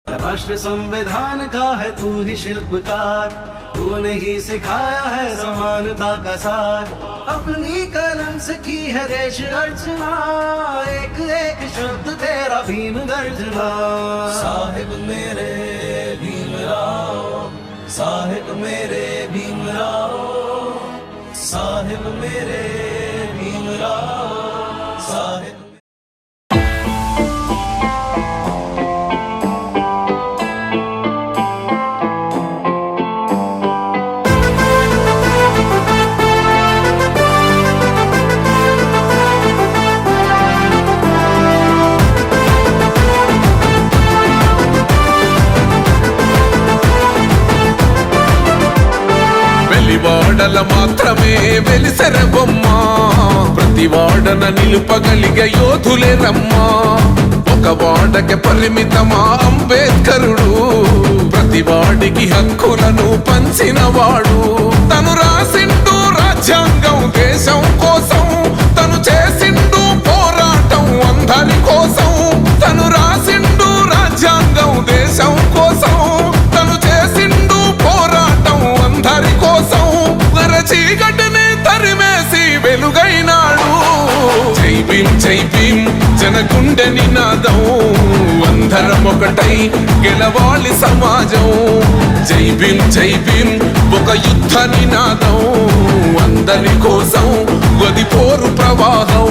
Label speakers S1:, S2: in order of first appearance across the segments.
S1: राष्ट्र संविधान का है तू ही शिल्पकार, तूने ही सिखाया है समानता का सार। अपनी कलम से की है देश अर्चना, एक एक शब्द तेरा भीम गर्जना। साहिब मेरे भीमराव, साहिब मेरे भीमराव, साहिब मेरे भीमराव, साहिब।
S2: వాడల మాత్రమే వెలిసెర బొమ్మ, ప్రతి వాడన నిలుపగలిగే యోధులే రమ్మా. ఒక వాడకి పరిమితమా అంబేద్కరుడు, ప్రతి వాడికి హక్కులను పంచిన వాడు. తను రాసిండు రాజ్యాంగం దేశం కోసం, తను చేసిండు పోరాటం అందరి కోసం. తను రాసిండు రాజ్యాంగం దేశం కోసం, తను చేసిండు పోరాటం అందరి కోసం. చీకటిని తరిమేసి వెలుగైనాడు. జై భీమ్ జై భీమ్ జనగుండె నినాదం, అందరం ఒకటై గెలవాలి సమాజం. జై భీమ్ జై భీమ్ ఒక యుద్ధ నినాదం, అందరి కోసం గదిపోరు ప్రవాహం.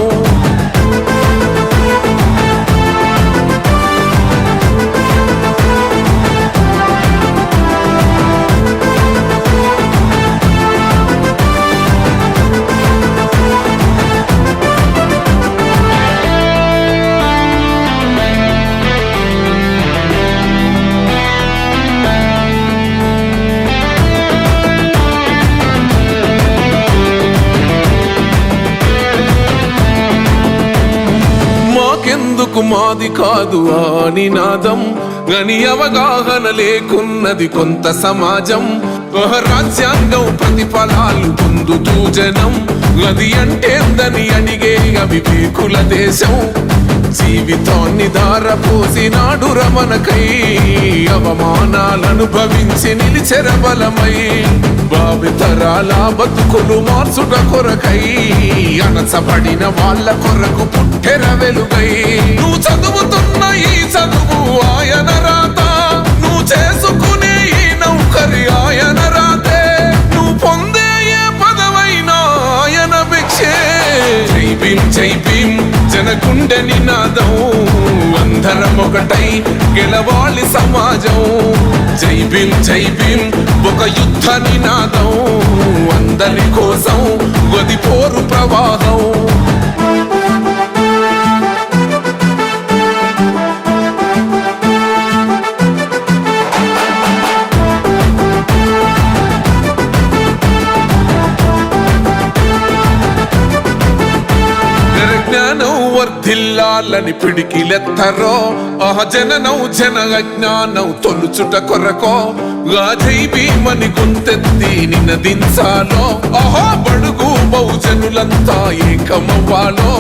S2: మాది కాదు ఆ నినాదం, గని అవగాహన లేకున్నది కొంత సమాజం. రాజ్యాంగం ప్రతిఫలాలు పొందుతూ జనం, అది అంటేందని అడిగే అవివేకుల దేశం. జీవితాన్ని ధారపోసినాడు రమణకై, అవమానాలను భవించి నిలిచెర బలమై. భావితరాల బతుకులు మార్చుట కొరకై, అనసబడిన వాళ్ళ కొరకు పుట్టెర వెలుగై. నువ్వు చదువుతున్న ఈ చదువు ఆయన రాత, నువ్వు చేసుకునే ఈ నౌకరి ఆయన రాతే, నువ్వు పొందే ఏ పదవైనా ఆయన భిక్షే. జై భీమ్ జై భీమ్ జనగుండె నినాదం, అందరం ఒకటై గెలవాలి సమాజం. జై భీమ్ జై భీమ్ ఒక యుద్ధ నినాదం, అందరి కోసం గదిపోరు ప్రవాహం. వర్ధిల్లాలని పిడికిలెత్తరో, జననం జన అజ్ఞానం తొలుచుట కొరకో. జై భీమని గొంతెత్తి నినదించాలో, బడుగు బహుజనులంతా ఏకమవ్వాలో.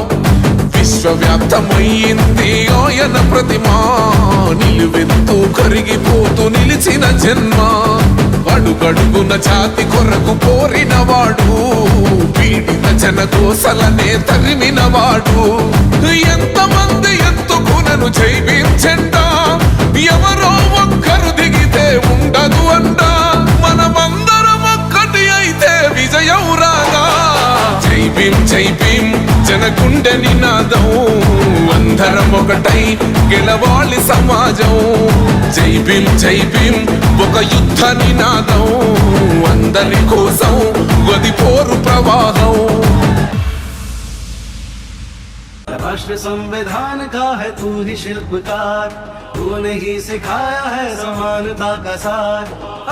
S2: విశ్వవ్యాప్తమయ్యింది ఆయన ప్రతిమా, నిలువెత్తు కరిగిపోతూ నిలిచిన జన్మ. అడుగడుగున జాతి కొరకు పోరినవాడు, పీడిత జనకోసలనే తరిమినవాడు. ఎంతమంది ఎత్తుకునను జై భీమ్ జెండా, ఎవరో ఒక్కరు దిగితే ఉండదు అంట. మనమందరం ఒక్కటి అయితే విజయం రాగా. జై భీమ్ జై భీమ్ జనగుండె నినాదం, అందరం ఒకటై గెలవాలి సమాజం. జై భీమ్ జై భీమ్ ఒక యుద్ధ నినాదం, అందరి కోసం గదిపోరు ప్రవాహం.
S1: राष्ट्र संविधान का है तू ही शिल्पकार, तूने ही सिखाया है समानता का सार।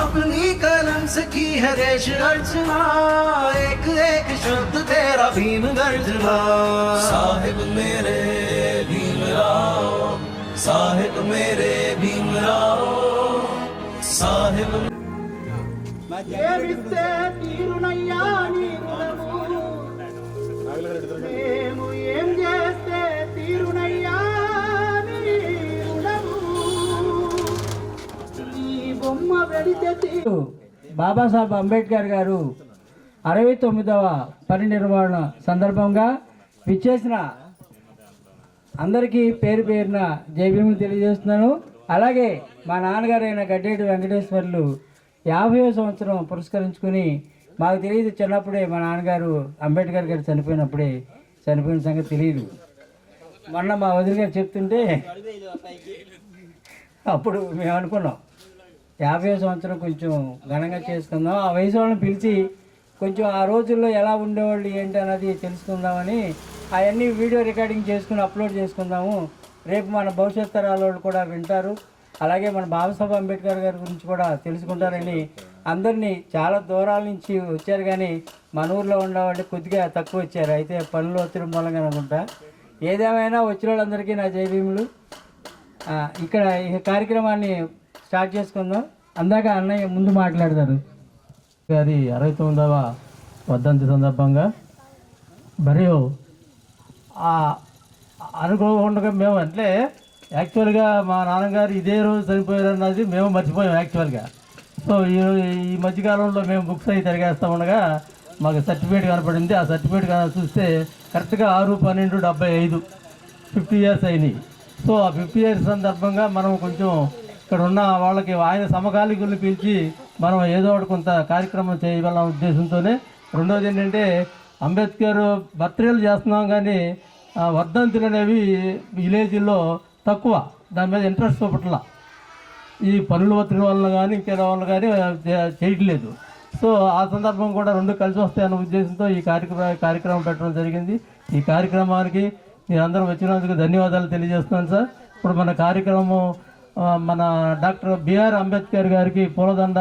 S1: अपनी कलम से की है देश अर्चना, एक एक शब्द तेरा भीम गर्जना। साहिब मेरे भीमराव, साहिब मेरे भीमराव, साहिब।
S3: మేము ఏం చేస్తే తీరునయ్యా నీ రుణము. అమ్మ వెడితే
S4: బాబాసాహెబ్ అంబేద్కర్ గారు 69వ పరినిర్వాణ సందర్భంగా విచ్చేసిన అందరికీ పేరు పేరున జైభీములు తెలియజేస్తున్నాను. అలాగే మా నాన్నగారైన గడ్డేటి వెంకటేశ్వర్లు 50వ సంవత్సరం పురస్కరించుకుని, మాకు తెలియదు చిన్నప్పుడే మా నాన్నగారు అంబేద్కర్ గారు చనిపోయిన సంగతి తెలియదు. మొన్న మా వదిలి గారు చెప్తుంటే అప్పుడు మేము అనుకున్నాం 50వ సంవత్సరం కొంచెం ఘనంగా చేసుకుందాం, ఆ వయసు వాళ్ళని పిలిచి కొంచెం ఆ రోజుల్లో ఎలా ఉండేవాళ్ళు ఏంటి అన్నది తెలుసుకుందామని అవన్నీ వీడియో రికార్డింగ్ చేసుకుని అప్లోడ్ చేసుకుందాము. రేపు మన భవిష్యత్ తరాల వాళ్ళు కూడా వింటారు, అలాగే మన బాబాసాహెబ్ అంబేద్కర్ గారి గురించి కూడా తెలుసుకుంటారని అందరినీ చాలా దూరాల నుంచి వచ్చారు. కానీ మన ఊర్లో ఉండేవాళ్ళు కొద్దిగా తక్కువ వచ్చారు, అయితే పనులు ఒత్తిడి మూలంగా అనుకుంటా. ఏదేమైనా వచ్చిన వాళ్ళందరికీ నా జైభీములు. ఇక్కడ ఈ కార్యక్రమాన్ని స్టార్ట్ చేసుకుందాం. అందాక అన్నయ్య ముందు మాట్లాడతారు.
S5: గారి 69వ వర్ధంతి సందర్భంగా మరియు అనుకోకుండా మేము అంటే యాక్చువల్గా మా నాన్నగారు ఇదే రోజు చనిపోయారన్నది మేము మర్చిపోయాం యాక్చువల్గా. సో ఈ మధ్యకాలంలో మేము బుక్స్ అవి తిరిగేస్తూ ఉండగా మాకు సర్టిఫికేట్ కనపడింది. ఆ సర్టిఫికేట్ చూస్తే కరెక్ట్గా 6/12/75 50 ఇయర్స్ అయినాయి. సో ఆ 50 ఇయర్స్ సందర్భంగా మనం కొంచెం ఇక్కడ ఉన్న వాళ్ళకి ఆయన సమకాలీకుల్ని పిలిచి మనం ఏదో ఒకటి కొంత కార్యక్రమం చేయగల ఉద్దేశంతోనే. రెండోది ఏంటంటే అంబేద్కర్ బర్త్డేలు చేస్తున్నాం కానీ వర్ధంతులు అనేవి విలేజ్లో తక్కువ, దాని మీద ఇంట్రెస్ట్ చూపట్ల. ఈ పనులు ఒత్తిడి వల్ల కానీ ఇంకేదో వల్ల కానీ చేయట్లేదు. సో ఆ సందర్భం కూడా రెండు కలిసి వస్తాయన్న ఉద్దేశంతో ఈ కార్యక్రమం పెట్టడం జరిగింది. ఈ కార్యక్రమానికి మీరందరూ వచ్చినందుకు ధన్యవాదాలు తెలియజేస్తున్నాను సార్. ఇప్పుడు మన కార్యక్రమం మన డాక్టర్ బిఆర్ అంబేద్కర్ గారికి పూలదండ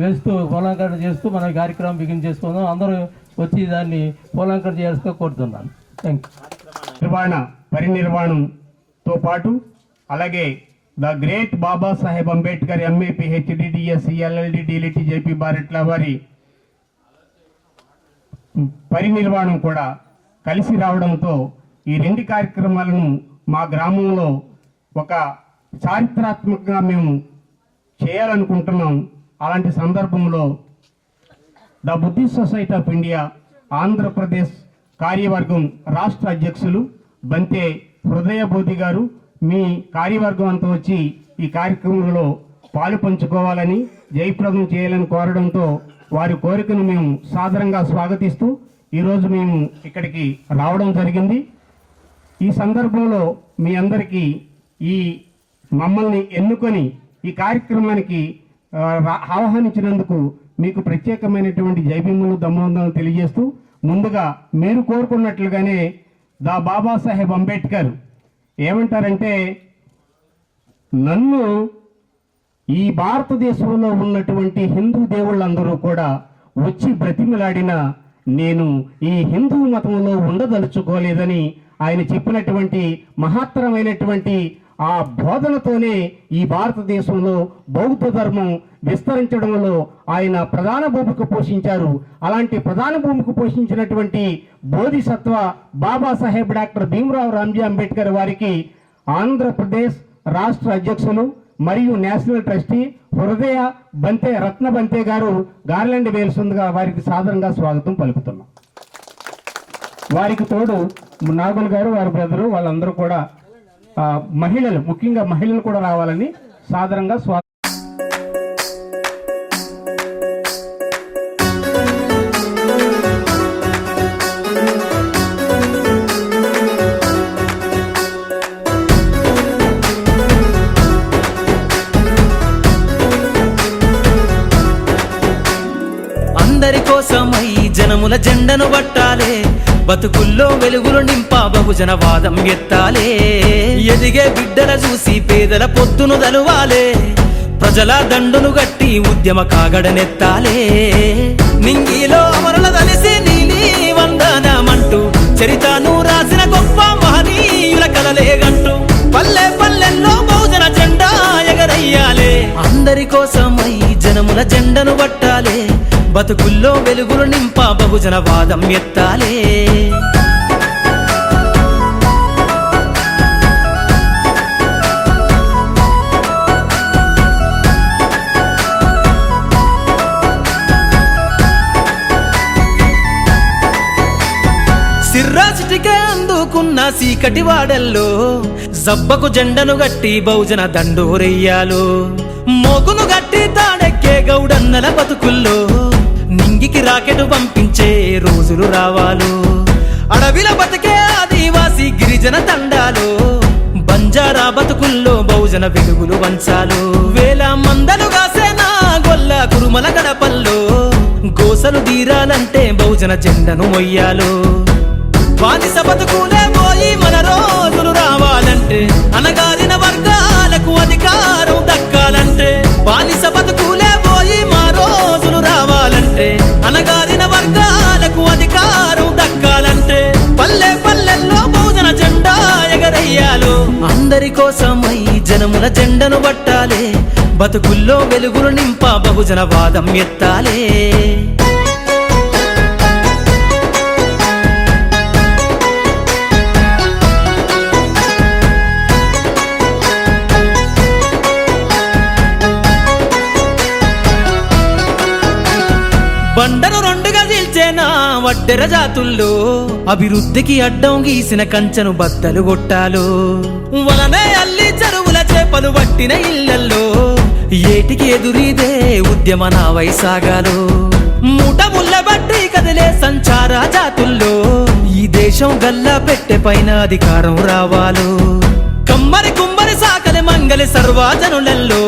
S5: వేస్తూ పూలంకరణ చేస్తూ మన కార్యక్రమం బిగిన్ చేసుకుందాం. అందరూ వచ్చి దాన్ని పూలంకరణ చేస్తూ కోరుతున్నాను. Thank you.
S6: పరినిర్వాణంతో పాటు అలాగే the great Babasaheb Ambedkar MA PhD DSc LLD DLitt జేపీ బారెట్ల వారి పరినిర్వాణం కూడా కలిసి రావడంతో ఈ రెండు కార్యక్రమాలను మా గ్రామంలో ఒక చారిత్రాత్మకంగా మేము చేయాలనుకుంటున్నాం. అలాంటి సందర్భంలో the Buddhist society of India Andhra Pradesh కార్యవర్గం రాష్ట్ర అధ్యక్షులు బంతే హృదయబోధి గారు మీ కార్యవర్గం అంతా వచ్చి ఈ కార్యక్రమంలో పాలు పంచుకోవాలని జయప్రదం చేయాలని కోరడంతో వారి కోరికను మేము సాదరంగా స్వాగతిస్తూ ఈరోజు మేము ఇక్కడికి రావడం జరిగింది. ఈ సందర్భంలో మీ అందరికీ ఈ మమ్మల్ని ఎన్నుకొని ఈ కార్యక్రమానికి ఆహ్వానించినందుకు మీకు ప్రత్యేకమైనటువంటి జైభీములు ధన్యవాదాలు తెలియజేస్తూ, ముందుగా మీరు కోరుకున్నట్లుగానే దా బాబాసాహెబ్ అంబేద్కర్ ఏమంటారంటే, నన్ను ఈ భారతదేశంలో ఉన్నటువంటి హిందూ దేవుళ్ళందరూ కూడా వచ్చి బ్రతిమలాడిన నేను ఈ హిందూ మతంలో ఉండదలుచుకోలేదని ఆయన చెప్పినటువంటి మహత్తరమైనటువంటి ఆ బోధనతోనే ఈ భారతదేశంలో బౌద్ధ ధర్మం విస్తరించడంలో ఆయన ప్రధాన భూమిక పోషించారు. అలాంటి ప్రధాన భూమిక పోషించినటువంటి బోధిసత్వ బాబాసాహెబ్ డాక్టర్ భీమ్రావ్ రామ్జీ అంబేద్కర్ వారికి ఆంధ్రప్రదేశ్ రాష్ట్ర అధ్యక్షులు మరియు నేషనల్ ట్రస్టీ హృదయ బంతే రత్న బంతే గారు గార్లాండ్ వేల్సిందిగా వారికి సాదరంగా స్వాగతం పలుకుతున్నాం. వారికి తోడు నాగుల్ గారు వారి బ్రదరు వాళ్ళందరూ కూడా మహిళలు, ముఖ్యంగా మహిళలు కూడా రావాలని సాదరంగా స్వాగతం.
S7: అందరి కోసమై జనముల జెండను పట్టాలే, బతుకుల్లో వెలుగులు నింపా బహుజన వాదం ఎత్తాలే. ఎదిగే బిడ్డల చూసి పేదల పొద్దును దలువాలే, ప్రజల దండును గట్టి ఉద్యమ కాగడనెత్తాలే. నింగిలో అమరుల కలిసి నీలి వందనమంటూ చరితను రాసిన గొప్ప మహనీయుల కలలేగంటూ పల్లె పల్లెల్లో బహుజన జెండా ఎగరయ్యాలే. అందరి కోసమై జనముల జెండను పట్టాలే, బతుకుల్లో వెలుగులు నింపా బహుజన వాదం ఎత్తాలే. సీకటి వాడల్లో జబ్బకు జెండను గట్టి బహుజన దండోరెయ్యాలో మోగును గట్టి తాడెక్కే గౌడన్నల బతుకుల్లో నింగికి రాకెట్ పంపించే రోజులు రావాలు అడవిల బతికే ఆదివాసి గిరిజన తండాలు బంజారా బతుకుల్లో బహుజన వెలుగులు వంచాలు వేల మందలుగా సేనా గొల్ల కురుమల గడపల్లో గోసలు తీరాలంటే బహుజన జెండను మొయ్యాలు బానిస బతుకులే పోయి మన రోజులు రావాలంటే అనగారిన వర్గాలకు అధికారం దక్కాలంటే బానిస బతుకులే పోయి మా రోజులు రావాలంటే అనగారిన వర్గాలకు అధికారం దక్కాలంటే పల్లె పల్లెల్లో బహుజన జెండా ఎగరయ్యాలో అందరి కోసమై జనముల జెండను పట్టాలే బతుకుల్లో వెలుగులు నింప బహుజన వాదం ఎత్తాలే బండను రెండుగా చీల్చేనా వడ్డెర జాతుల్లో అభివృద్ధికి అడ్డం గీసిన కంచెను బద్దలు కొట్టాలు వలనే అల్లి చెరువుల చేపలు పట్టిన ఇళ్లల్లో ఏటికి ఎదురీదే ఉద్యమ నావై సాగాలు మూట ముళ్ళ బట్టి కదిలే సంచార జాతుల్లో ఈ దేశం గల్లా పెట్టె పైన అధికారం రావాలు కమ్మరి కుమ్మరి సాకలి మంగలి సర్వజనులలో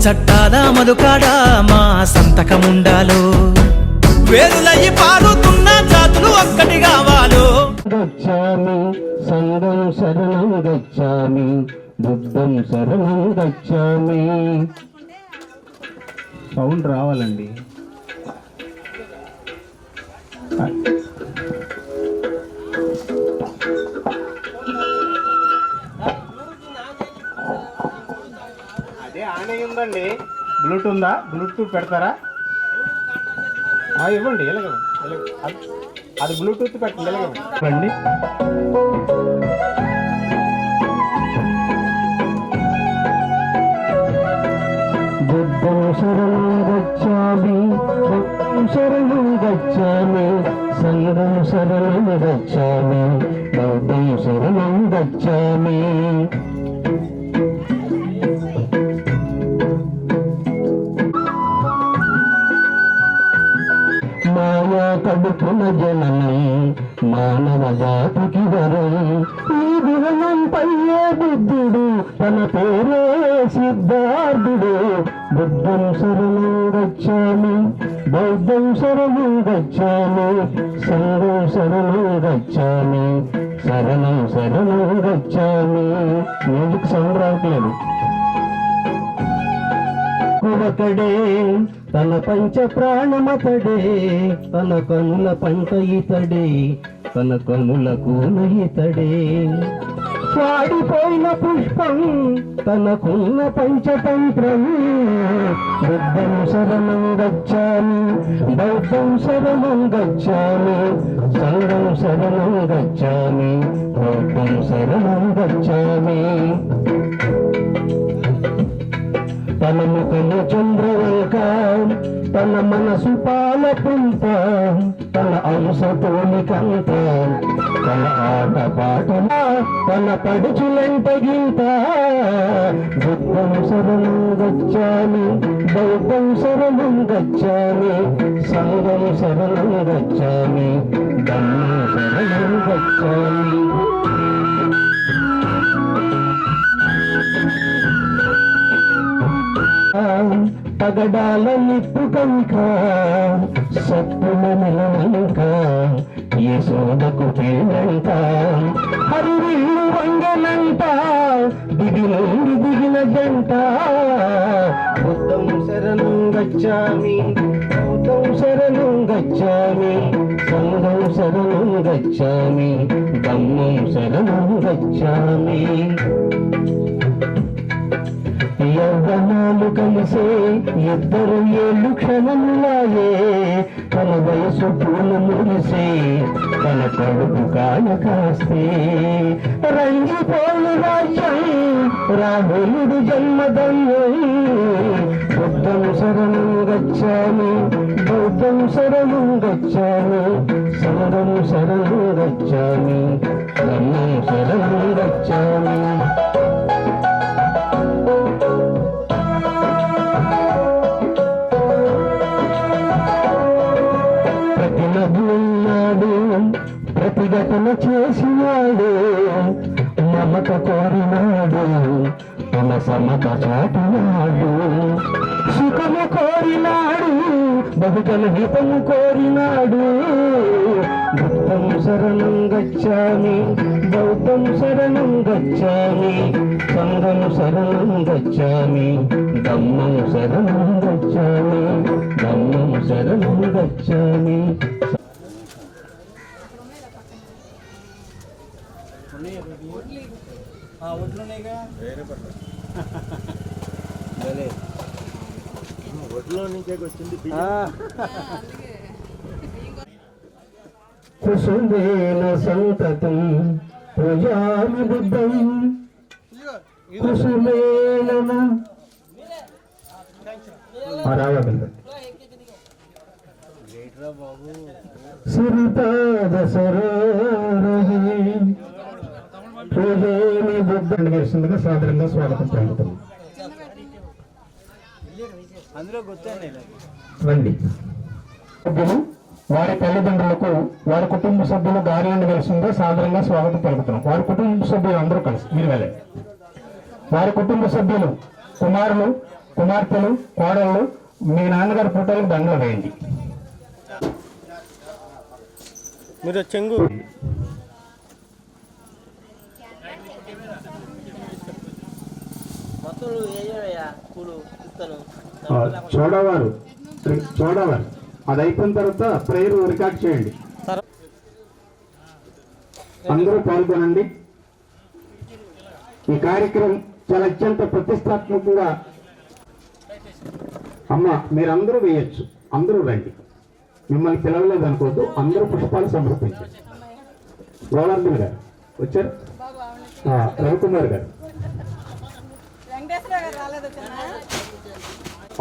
S7: చట్టాల అమలుకాడా మా సంతకముండాలో వేరులయ్యి పారుతున్న జాతులు ఒక్కటి కావాలో
S6: గచ్చామి సంగం శరణం గచ్చామి బుద్ధం శరణం గచ్చామి. సౌండ్ రావాలండి.
S3: అదే ఆన్ అయి ఉందండి. బ్లూటూత్ ఉందా? బ్లూటూత్ పెడతారా? ఇవ్వండి. అది బ్లూటూత్ పెట్టండి.
S6: రండి. బుద్ధం శరణం గచ్చామి బుద్ధం శరణం గచ్చామి సంగం శరణం గచ్చామి బౌద్ధం శరణం గచ్చామి. మాయా కడుపున జననం మానవ జాతికి వరం ఈ వివరం పయ్యే బుద్ధుడు తన పేరే సిద్ధార్థుడు. బుద్ధం శరణం గచ్చామి బౌద్ధం శరణం గచ్చామి సంగం శరణం గచ్చామి శరణం శరణం గచ్చామి. మ్యూజిక్ సౌండ్ రావట్లేదు. ఒకడే తన పంచ ప్రాణమతడే తన కనుల పంట ఇతడే తన కనుల కూన ఇతడే వాడిపోయిన పుష్పం తనకున్న పంచతంత్రం. బుద్ధం శరణం గచ్చామి బౌద్ధం శరణం గచ్చామి సంగం శరణం గచ్చామి బౌద్ధం శరణం గచ్చామి. తన ముఖము చంద్రవంక తన మనసు పాలపుంత తన అంశ తోలికంత తన ఆట పాట తన పడుచులంట గింత. బుద్ధం శరణం గచ్చామి బౌద్ధం శరణం గచ్చామి సంగం శరణం గచ్చామి ధమ్మం శరణం గచ్చామి. పగడాల నిప్పు కంక సత్తుల నిలవంక యశోదకు పేరంట హరివిల్లు వంగనంట దిగి నుండి దిగిన జంట. బుద్ధం శరణం గచ్చామి బౌద్ధం శరణం గచ్చామి సంగం శరణం గచ్చామి ధమ్మం శరణం గచ్చామి. యవ్వనాలు కలిసే ఇద్దరు ఏళ్ళు క్షణములాయే తన వయసు పూలు మురిసే తన కడుపు కాయ కాస్తే రంగిపోలు రాజ్యం రాహులుడు జన్మధన్యం. బుద్ధం శరణం గచ్చామి బౌద్ధం శరణం గచ్చామి సంగం శరణం గచ్చామి ధమ్మం శరణం గచ్ఛామి. ప్రతినబున్నాడు ప్రతిఘటన చేసినాడు, మమత కోరినాడు తన సమత చాటినాడు. సుఖము కోరినాడు బహుజన హితము కోరినాడు. బుద్ధం శరణం గచ్ఛామి, బౌద్ధం శరణం గచ్ఛామి, సంఘం శరణం గచ్ఛామి, ధమ్మం శరణం గచ్ఛామి, ధమ్మం శరణం గచ్ఛామి. కుసుమేన సంతతం పూజామి బుద్ధం, కుసుమేన సిరిపాద సరోరహే పూజామి బుద్ధం చేస్తుండగా సాదరంగా స్వాగతం పలుకుతున్నాం. రండి. సభ్యులు వారి తల్లిదండ్రులకు వారి కుటుంబ సభ్యులు గార్యండి కలిసిందో సాదరంగా స్వాగతం పలుకుతున్నాం. వారి కుటుంబ సభ్యులు అందరూ కలిసి మీరు వెళ్ళండి. వారి కుటుంబ సభ్యులు కుమారులు, కుమార్తెలు, కోడళ్ళు మీ నాన్నగారి ఫోటోలకు దండలు వేయండి.
S3: మీరు చెంగు
S6: చూడవారు అది అయిపోయిన తర్వాత ప్రేయర్ రికార్డ్ చేయండి. అందరూ పాల్గొనండి. ఈ కార్యక్రమం చాలా అత్యంత ప్రతిష్టాత్మకంగా. అమ్మ మీరందరూ వేయొచ్చు, అందరూ రండి. మిమ్మల్ని పిలవలేదు అనుకోవద్దు, అందరూ పుష్పాలు సమర్పించండి. గోవర్ధన్ గారు వచ్చారు, రవికుమార్ గారు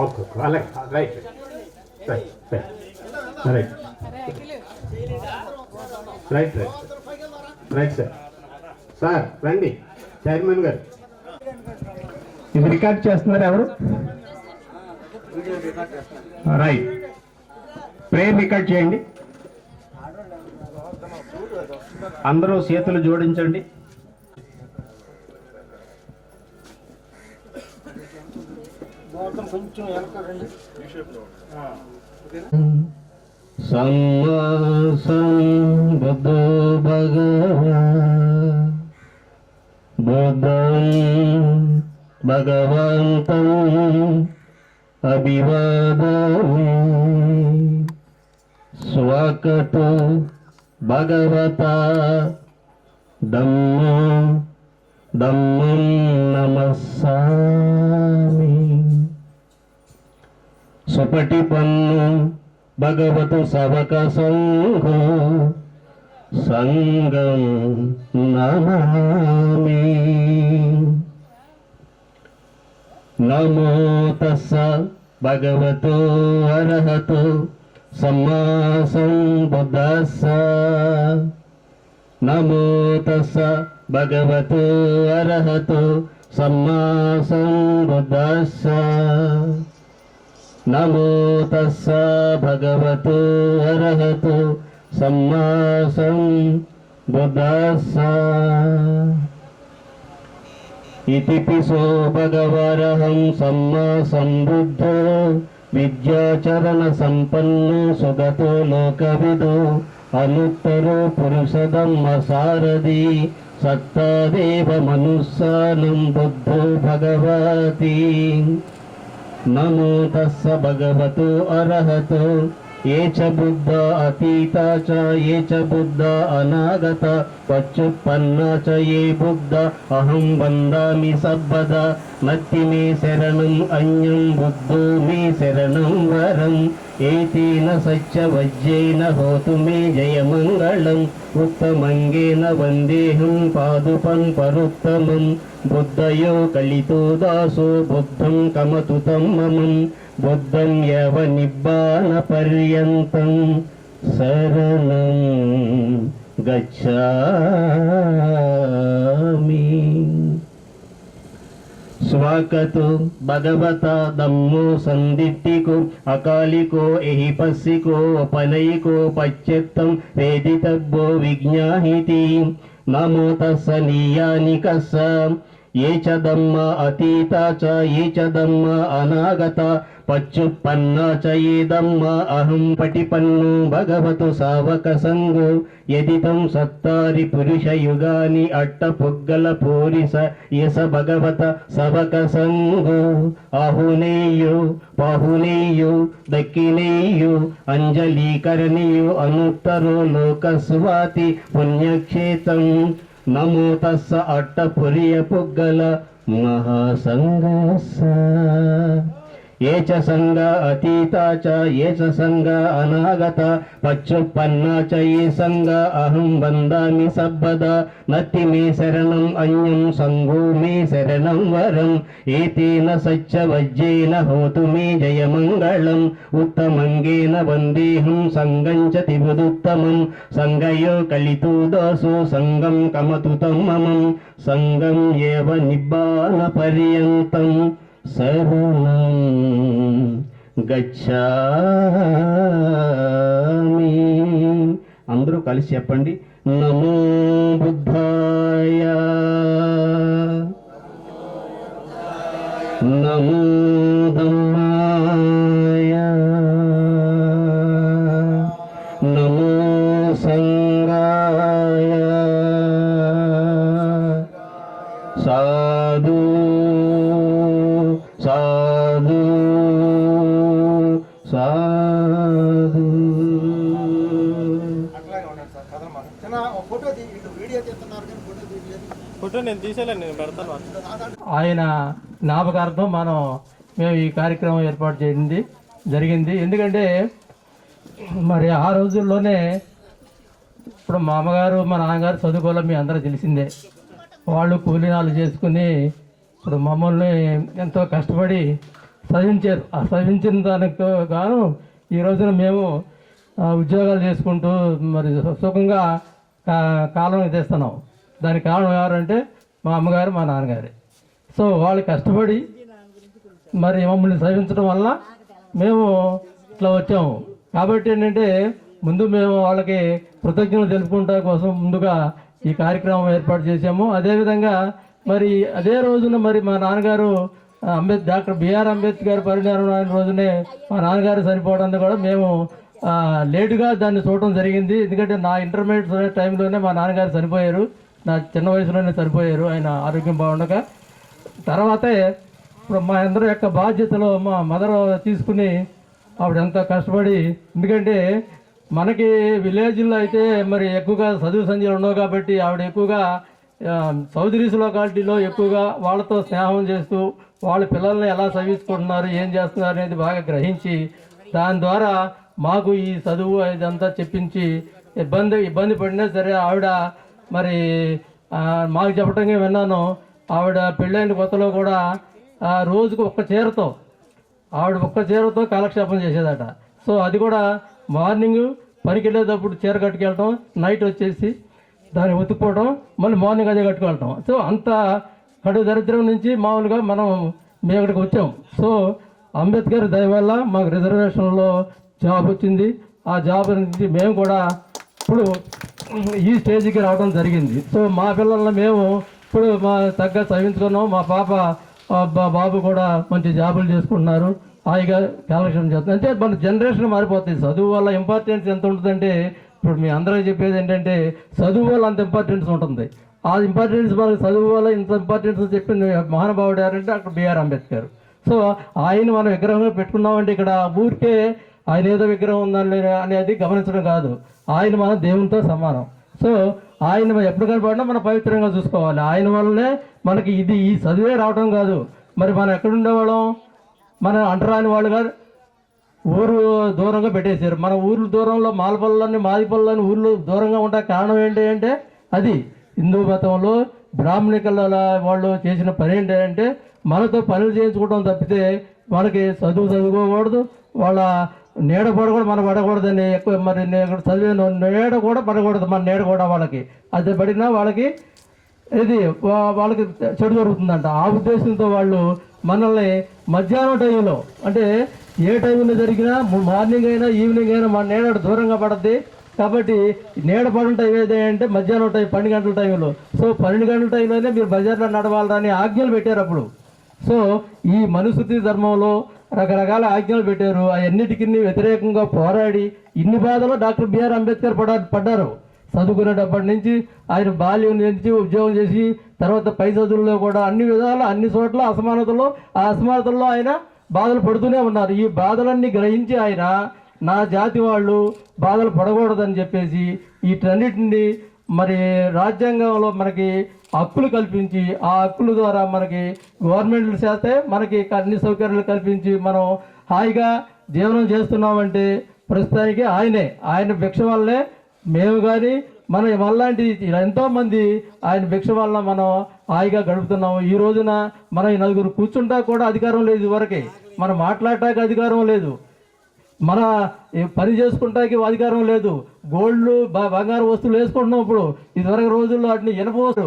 S6: ఓకే అలాగే right right right right right right sir. Sir రండి. చైర్మన్ గారు ఇది రికార్డ్ చేస్తున్నారు ఎవరు? రైట్. ప్రేయర్ రికార్డ్ చేయండి. అందరూ చేతులు జోడించండి. బుద్ధో బుద్ధం భగవంతం అభివాదామి. స్వాకతో భగవత ధమ్మం ధమ్మం నమస్సామి. సుపటిపన్ను భగవతు సవక సంఘో సంగం నమామి. నమో తస్స భగవతో అర్హతో సమ్మా సంబుద్దస్స. నమో తస్స భగవతో అర్హతో సమ్మా సంబుద్దస్స. నమో తస్స భగవతో అర్హతో సమ్మా సంబుద్దస్స. ఇతి పిసో భగవరహం సమ్మా సంబుద్ధో విద్యాచరణ సంపన్నో సుగతో లోకవిదో అనుత్తరో పురుషధమ్మ సారథి సత్తాదేవ మనుస్సానం బుద్ధో భగవతి. నమో తస్స భగవతో అర్హతో ఏ చ బుద్ధ అతీత చ ఏ చ బుద్ధ అనాగత పచ్చుపన్న చ ఏ బుద్ధ అహం వందామి సర్వదా. నత్తి మే శరణం అన్యం బుద్ధో మే శరణం వరం. ఏతేన సత్య వజ్యేన హోతు మే జయమంగళం. ఉత్తమంగేన వందేహం పాదుపం పరుత్తమం. బుద్ధయో కలితో దాసో బుద్ధం కమతు తం మమం. బుద్ధం యవ నిబ్బాన పర్యంతం శరణం గచ్ఛామి. స్వాకతో భగవతా దమ్మో సందిట్టికో అకాలికో ఎహి పస్సికో పనయికో పశ్చత్తం వేదితవ్వో విజ్ఞాహితి. నమో తస్స నీయాని కస్స ఏ చ దమ్మ అతీత చ ఏ చ దమ్మ అనాగత పచ్చుపన్న చ ఏ దమ్మ అహం పటిపన్ను భగవతు సావక సంగో యదితం సత్తారి పురుష యుగాని అట్ట పొగ్గల పూరిస యస భగవత సవక సంగో. ఆహునేయో పాహునేయో దక్కినేయో అంజలీకరణీయో అనుత్తరో లోకస్వాతి పుణ్యక్షేత్రం. నమో తస్స అట్టపురియ పొగ్గల మహాసంగస్స. ఏ చ సంగ అతీత చ ఏ చ సంగ అనాగత పచ్చుపన్న చ ఏ సంగ అహం వందామి సబ్బదా. నత్తి మే శరణం అన్యం సంగో మే శరణం వరం. ఏతేన సచ్చ వజ్జేన హోతు మే జయమంగళం. ఉత్తమంగేన వందేహం సంగం చ తిబుదుత్తమం. సంగయో కలితో దాసో సంగం కమతు తమ్మమం. సంగం ఏవ నిబ్బాన పర్యంతం శరణం గచ్ఛామి. అందరూ కలిసి చెప్పండి. నమో బుద్ధాయ, నమో ధమ్మాయ, నమో సంఘాయ. సాధు సాధు సాధు.
S3: ఫోటో నేను తీసేలే, నేను పెడతాను.
S5: ఆయన జ్ఞాపకార్థం మేము ఈ కార్యక్రమం ఏర్పాటు జరిగింది. ఎందుకంటే మరి ఆ రోజుల్లోనే ఇప్పుడు మా అమ్మగారు మా నాన్నగారు చదువుకోవాలి మీ అందరూ తెలిసిందే. వాళ్ళు కూలీనాలు చేసుకుని ఇప్పుడు మమ్మల్ని ఎంతో కష్టపడి చదివించారు. ఆ చదివించిన దానికి గాను ఈ రోజున మేము ఉద్యోగాలు చేసుకుంటూ మరి సుఖంగా కాలం తెస్తున్నాం. దానికి కారణం ఎవరంటే మా అమ్మగారు మా నాన్నగారు. సో వాళ్ళు కష్టపడి మరి మమ్మల్ని చదివించడం వల్ల మేము ఇట్లా వచ్చాము. కాబట్టి ఏంటంటే ముందు మేము వాళ్ళకి కృతజ్ఞతలు తెలుపుకుంటా కోసం ముందుగా ఈ కార్యక్రమం ఏర్పాటు చేశాము. అదేవిధంగా మరి అదే రోజున మరి మా నాన్నగారు డాక్టర్ బిఆర్ అంబేద్కర్ పరినిర్వాణ రోజునే మా నాన్నగారు చనిపోవడానికి కూడా మేము లేటుగా దాన్ని చూడటం జరిగింది. ఎందుకంటే నా ఇంటర్మీడియట్ టైంలోనే మా నాన్నగారు చనిపోయారు. నా చిన్న వయసులోనే చనిపోయారు ఆయన ఆరోగ్యం బాగుండక. తర్వాతే ఇప్పుడు మా అందరి యొక్క బాధ్యతలో మా మదర్ తీసుకుని ఆవిడ ఎంతో కష్టపడి, ఎందుకంటే మనకి విలేజ్లో అయితే మరి ఎక్కువగా చదువు సంధ్యలు ఉండవు కాబట్టి ఆవిడ ఎక్కువగా చౌదరీస్ లొకాలిటీలో ఎక్కువగా వాళ్ళతో స్నేహం చేస్తూ వాళ్ళ పిల్లల్ని ఎలా చదివించుకుంటున్నారు ఏం చేస్తున్నారు అనేది బాగా గ్రహించి దాని ద్వారా మాకు ఈ చదువు ఇదంతా చెప్పించి ఇబ్బంది పడినా సరే ఆవిడ మరి మాకు చెప్పటంగా విన్నాను. ఆవిడ పెళ్ళైన కొత్తలో కూడా రోజుకు ఒక్క చీరతో కాలక్షేపం చేసేదట. సో అది కూడా మార్నింగ్ పనికి వెళ్ళేటప్పుడు చీర కట్టుకెళ్ళటం, నైట్ వచ్చేసి దాన్ని ఉతుక్కోవడం, మళ్ళీ మార్నింగ్ అదే కట్టుకెళ్ళటం. సో అంత కడు దరిద్రం నుంచి మామూలుగా మేము ఇక్కడికి వచ్చాం. సో అంబేద్కర్ దయ వల్ల మాకు రిజర్వేషన్లో జాబ్ వచ్చింది. ఆ జాబ్ నుంచి మేము కూడా ఇప్పుడు ఈ స్టేజ్కి రావడం జరిగింది. సో మా పిల్లల్ని మేము ఇప్పుడు మా తగ్గ చదివించుకున్నాం. మా బాబు కూడా మంచి జాబులు చేసుకుంటున్నారు, హాయిగా కాలక్షేపం చేస్తున్నారు. అంటే మన జనరేషన్ మారిపోతుంది. చదువు వల్ల ఇంపార్టెన్స్ ఎంత ఉంటుందంటే ఇప్పుడు మీ అందరికీ చెప్పేది ఏంటంటే చదువు వల్ల అంత ఇంపార్టెన్స్ ఉంటుంది. ఆ ఇంపార్టెన్స్ మనకు చదువు వల్ల ఇంత ఇంపార్టెన్స్ చెప్పిన మహానుభావుడు ఎవరంటే డాక్టర్ బిఆర్ అంబేద్కర్. సో ఆయన మనం విగ్రహంగా పెట్టుకున్నామంటే ఇక్కడ ఊరికే ఆయన ఏదో విగ్రహం ఉందని అనేది గమనించడం కాదు. ఆయన మన దేవునితో సమానం. సో ఆయన ఎప్పుడు కనపడినా మనం పవిత్రంగా చూసుకోవాలి. ఆయన వల్లనే మనకి ఈ చదివే రావడం కాదు. మరి మనం ఎక్కడుండేవాళ్ళం, మన అంటరాని వాళ్ళుగా ఊరు దూరంగా పెట్టేశారు. మన ఊర్ల దూరంలో మాలపల్లని మాదిపల్లని ఊర్లు దూరంగా ఉండే కారణం ఏంటి అంటే అది హిందూ మతంలో బ్రాహ్మణికల వాళ్ళు చేసిన పని ఏంటంటే మనతో పనులు చేయించుకోవడం తప్పితే మనకి చదువుకోకూడదు, వాళ్ళ నీడ కూడా మనం పడకూడదని ఎక్కువ మరి నేను చదివాను, నీడ కూడా పడకూడదు మన నీడ కూడా వాళ్ళకి, అది పడినా వాళ్ళకి ఇది వాళ్ళకి చెడు జరుగుతుందంట. ఆ ఉద్దేశంతో వాళ్ళు మనల్ని మధ్యాహ్నం టైంలో, అంటే ఏ టైంలో జరిగినా మార్నింగ్ అయినా ఈవినింగ్ అయినా మన నీడ దూరంగా పడద్ది కాబట్టి నీడ పడిన టైం ఏదంటే మధ్యాహ్నం టైం 12 గంటల టైంలో. సో 12 గంటల టైంలోనే మీరు బజార్లో నడవాలని ఆజ్ఞలు పెట్టారు అప్పుడు. సో ఈ మనుస్మృతి ధర్మంలో రకరకాల ఆజ్ఞలు పెట్టారు. అవన్నిటికీ వ్యతిరేకంగా పోరాడి ఇన్ని బాధలు డాక్టర్ బిఆర్ అంబేద్కర్ పడ్డారు. చదువుకునేటప్పటి నుంచి ఆయన బాల్యం నుంచి ఉద్యోగం చేసి తర్వాత పై చదువుల్లో కూడా అన్ని విధాలు అన్ని చోట్ల ఆ అసమానతల్లో ఆయన బాధలు పడుతూనే ఉన్నారు. ఈ బాధలన్నీ గ్రహించి ఆయన నా జాతి వాళ్ళు బాధలు పడకూడదని చెప్పేసి వీటన్నిటిని మరి రాజ్యాంగంలో మనకి హక్కులు కల్పించి ఆ హక్కుల ద్వారా మనకి గవర్నమెంట్లు చేస్తే మనకి అన్ని సౌకర్యాలు కల్పించి మనం హాయిగా జీవనం చేస్తున్నామంటే ప్రస్తుతానికి ఆయన భిక్ష వల్లే మేము కానీ మన మనలాంటి ఎంతోమంది ఆయన భిక్ష వల్ల మనం హాయిగా గడుపుతున్నాము. ఈ రోజున మనం ఈ నలుగురు కూర్చుంటా కూడా అధికారం లేదు, ఇదివరకే మనం మాట్లాడటానికి అధికారం లేదు, మన పని చేసుకుంటానికి అధికారం లేదు, గోల్డ్లు బంగారు వస్తువులు వేసుకుంటున్నాం. ఇప్పుడు ఇదివరకు రోజుల్లో వాటిని ఇనపోసు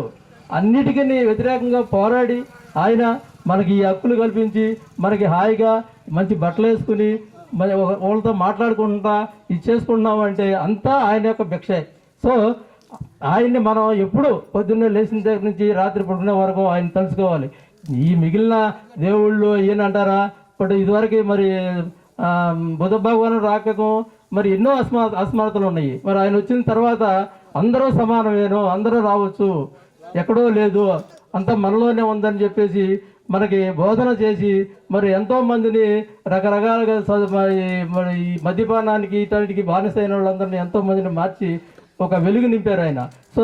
S5: అన్నిటికీ వ్యతిరేకంగా పోరాడి ఆయన మనకి ఈ హక్కులు కల్పించి మనకి హాయిగా మంచి బట్టలు వేసుకుని మరి వాళ్ళతో మాట్లాడుకుంటా ఇచ్చేసుకుంటున్నామంటే అంతా ఆయన యొక్క భిక్షే. సో ఆయన్ని మనం ఎప్పుడు పొద్దున్నే లేచిన దగ్గర నుంచి రాత్రి పడుకునే వరకు ఆయన తెలుసుకోవాలి. ఈ మిగిలిన దేవుళ్ళు ఏనంటారా, ఇప్పుడు ఇదివరకు మరి బుధ భగవాను రాకము మరి ఎన్నో అసమానతలు ఉన్నాయి. మరి ఆయన వచ్చిన తర్వాత అందరూ సమానమేనో, అందరూ రావచ్చు, ఎక్కడో లేదు, అంతా మనలోనే ఉందని చెప్పేసి మనకి బోధన చేసి మరి ఎంతోమందిని రకరకాలుగా మరి ఈ మద్యపానానికి ఇటానికి బానిసైన వాళ్ళందరినీ ఎంతోమందిని మార్చి ఒక వెలుగు నింపారు ఆయన. సో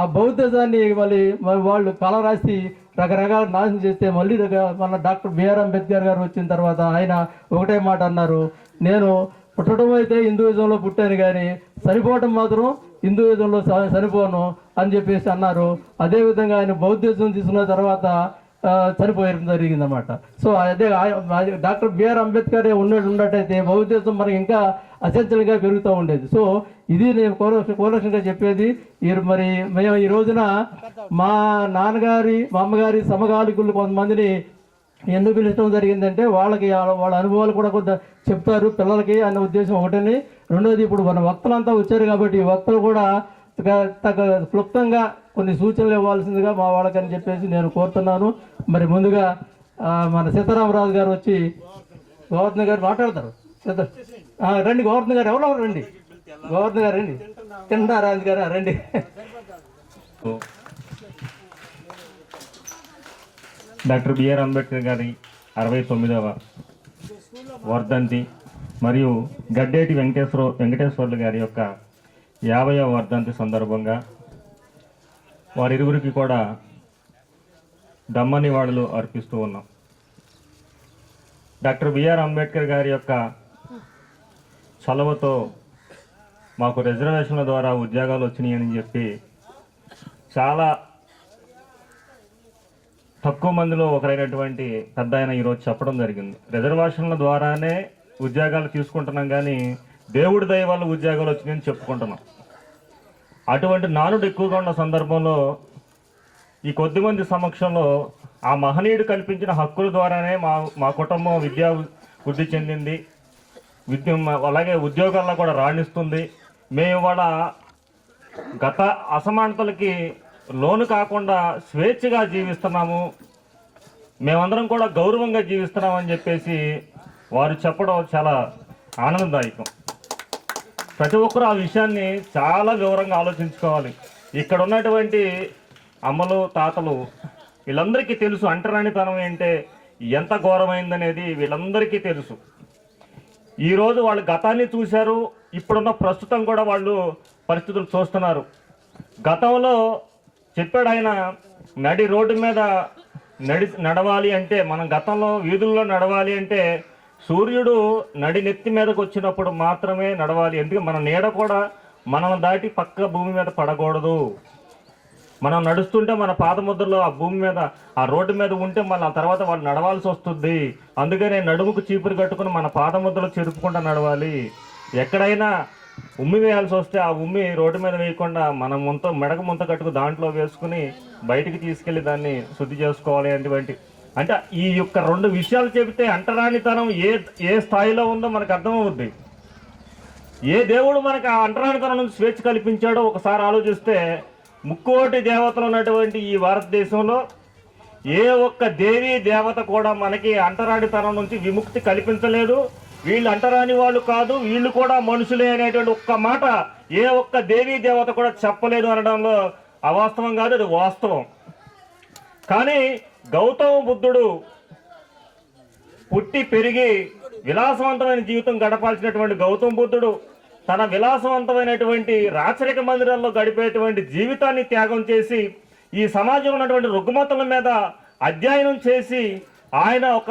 S5: ఆ బౌద్ధిజాన్ని మళ్ళీ వాళ్ళు కలరాసి రకరకాల నాశనం చేస్తే మళ్ళీ మన డాక్టర్ బిఆర్ అంబేద్కర్ గారు వచ్చిన తర్వాత ఆయన ఒకటే మాట అన్నారు, నేను పుట్టడం అయితే హిందూయిజంలో పుట్టాను కానీ చనిపోవటం మాత్రం హిందూయిజంలో చనిపోను అని చెప్పేసి అన్నారు. అదేవిధంగా ఆయన బౌద్ధిజం తీసుకున్న తర్వాత చనిపోయడం జరిగిందన్నమాట. సో అదే డాక్టర్ బిఆర్ అంబేద్కర్ ఉన్నట్టయితే బౌద్ధిజం మనకి ఇంకా అచంచలంగా పెరుగుతూ ఉండేది. సో ఇది నేను కోలక్షంగా చెప్పేది. మరి మేము ఈ రోజున మా నాన్నగారి మా అమ్మగారి సమకాలికులు కొంతమందిని ఎందుకు పిలిచడం జరిగిందంటే వాళ్ళ అనుభవాలు కూడా కొంత చెప్తారు పిల్లలకి అనే ఉద్దేశం ఒకటని. రెండోది ఇప్పుడు మన వక్తలంతా వచ్చారు కాబట్టి వక్తలు కూడా క్లుప్తంగా కొన్ని సూచనలు ఇవ్వాల్సిందిగా మా వాళ్ళకని చెప్పేసి నేను కోరుతున్నాను. మరి ముందుగా మన సీతారామరాజు గారు వచ్చి గవర్నర్ గారు మాట్లాడతారు. రండి గవర్నర్ గారు, ఎవరో రండి, గవర్నర్ గారు రండి, రాజు గారు రండి.
S8: డాక్టర్ బిఆర్ అంబేద్కర్ గారి 69వ వర్ధంతి మరియు గడ్డేటి వెంకటేశ్వర్లు గారి యొక్క 50వ వర్ధంతి సందర్భంగా వారిరువురికి కూడా దమ్మ నివాళులు అర్పిస్తూ ఉన్నాం. డాక్టర్ బిఆర్ అంబేద్కర్ గారి యొక్క చలవతో మాకు రిజర్వేషన్ల ద్వారా ఉద్యోగాలు వచ్చినాయని చెప్పి చాలా తక్కువ మందిలో ఒకరైనటువంటి పెద్ద ఆయన ఈరోజు చెప్పడం జరిగింది. రిజర్వేషన్ల ద్వారానే ఉద్యోగాలు తీసుకుంటున్నాం కానీ దేవుడి దయ వల్ల ఉద్యోగాలు వచ్చినాయని చెప్పుకుంటున్నాం. అటువంటి నానుడు ఎక్కువగా ఉన్న సందర్భంలో ఈ కొద్దిమంది సమక్షంలో ఆ మహనీయుడు కల్పించిన హక్కుల ద్వారానే మా కుటుంబం విద్యా వృద్ధి చెందింది, అలాగే ఉద్యోగాల్లో కూడా రాణిస్తుంది. మేము ఇవాళ గత అసమానతలకి లోను కాకుండా స్వేచ్ఛగా జీవిస్తున్నాము, మేమందరం కూడా గౌరవంగా జీవిస్తున్నామని చెప్పేసి వారు చెప్పడం చాలా ఆనందదాయకం. ప్రతి ఒక్కరూ ఆ విషయాన్ని చాలా వివరంగా ఆలోచించుకోవాలి. ఇక్కడ ఉన్నటువంటి అమ్మలు తాతలు వీళ్ళందరికీ తెలుసు అంటరానితనం అంటే ఎంత ఘోరమైందనేది వీళ్ళందరికీ తెలుసు. ఈరోజు వాళ్ళు గతాన్ని చూశారు, ఇప్పుడున్న ప్రస్తుతం కూడా వాళ్ళు పరిస్థితులు చూస్తున్నారు. గతంలో చెప్పాడు ఆయన, నడి రోడ్డు మీద నడవాలి అంటే, మనం గతంలో వీధుల్లో నడవాలి అంటే సూర్యుడు నడి నెత్తి మీదకి వచ్చినప్పుడు మాత్రమే నడవాలి. ఎందుకంటే మన నీడ కూడా మనం దాటి పక్క భూమి మీద పడకూడదు. మనం నడుస్తుంటే మన పాదముద్రలో ఆ భూమి మీద ఆ రోడ్డు మీద ఉంటే మళ్ళీ ఆ తర్వాత వాళ్ళు నడవాల్సి వస్తుంది. అందుకనే నడుముకు చీపురు కట్టుకుని మన పాదముద్రలో చెరుపుకుంటూ నడవాలి. ఎక్కడైనా ఉమ్మి వేయాల్సి వస్తే ఆ ఉమ్మి రోడ్డు మీద వేయకుండా మనం మెడకు ముంత కట్టుకు దాంట్లో వేసుకుని బయటికి తీసుకెళ్లి దాన్ని శుద్ధి చేసుకోవాలి. అంటే ఈ యొక్క 2 విషయాలు చెబితే అంటరానితనం ఏ స్థాయిలో ఉందో మనకు అర్థమవుద్ది. ఏ దేవుడు మనకు ఆ అంటరానితనం నుంచి స్వేచ్ఛ కల్పించాడో ఒకసారి ఆలోచిస్తే, ముక్కోటి దేవతలు ఉన్నటువంటి ఈ భారతదేశంలో ఏ ఒక్క దేవీ దేవత కూడా మనకి అంటరానితనం నుంచి విముక్తి కల్పించలేదు. వీళ్ళు అంటరాని వాళ్ళు కాదు, వీళ్ళు కూడా మనుషులే అనేటువంటి ఒక్క మాట ఏ ఒక్క దేవీ దేవత కూడా చెప్పలేదు అనడంలో అవాస్తవం కాదు, అది వాస్తవం. కానీ గౌతమ బుద్ధుడు పుట్టి పెరిగి విలాసవంతమైన జీవితం గడపాల్సినటువంటి గౌతమ బుద్ధుడు తన విలాసవంతమైనటువంటి రాచరిక మందిరాల్లో గడిపేటువంటి జీవితాన్ని త్యాగం చేసి ఈ సమాజంలో ఉన్నటువంటి రుగ్మతల మీద అధ్యయనం చేసి ఆయన ఒక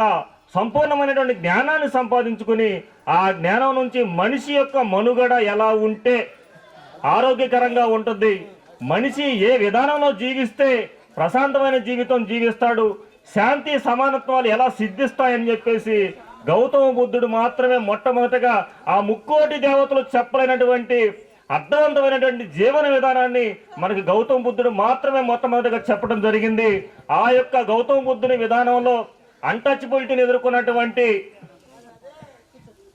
S8: సంపూర్ణమైనటువంటి జ్ఞానాన్ని సంపాదించుకుని ఆ జ్ఞానం నుంచి మనిషి యొక్క మనుగడ ఎలా ఉంటే ఆరోగ్యకరంగా ఉంటుంది, మనిషి ఏ విధానంలో జీవిస్తే ప్రశాంతమైన జీవితం జీవిస్తాడు, శాంతి సమానత్వాలు ఎలా సిద్ధిస్తాయని చెప్పేసి గౌతమ బుద్ధుడు మాత్రమే మొట్టమొదటిగా ఆ ముక్కోటి దేవతలు చెప్పలేనటువంటి అర్థవంతమైనటువంటి జీవన విధానాన్ని మనకి గౌతమ బుద్ధుడు మాత్రమే మొట్టమొదటిగా చెప్పడం జరిగింది. ఆ యొక్క గౌతమ బుద్ధుని విధానంలో అన్టచబిలిటీని ఎదుర్కొన్నటువంటి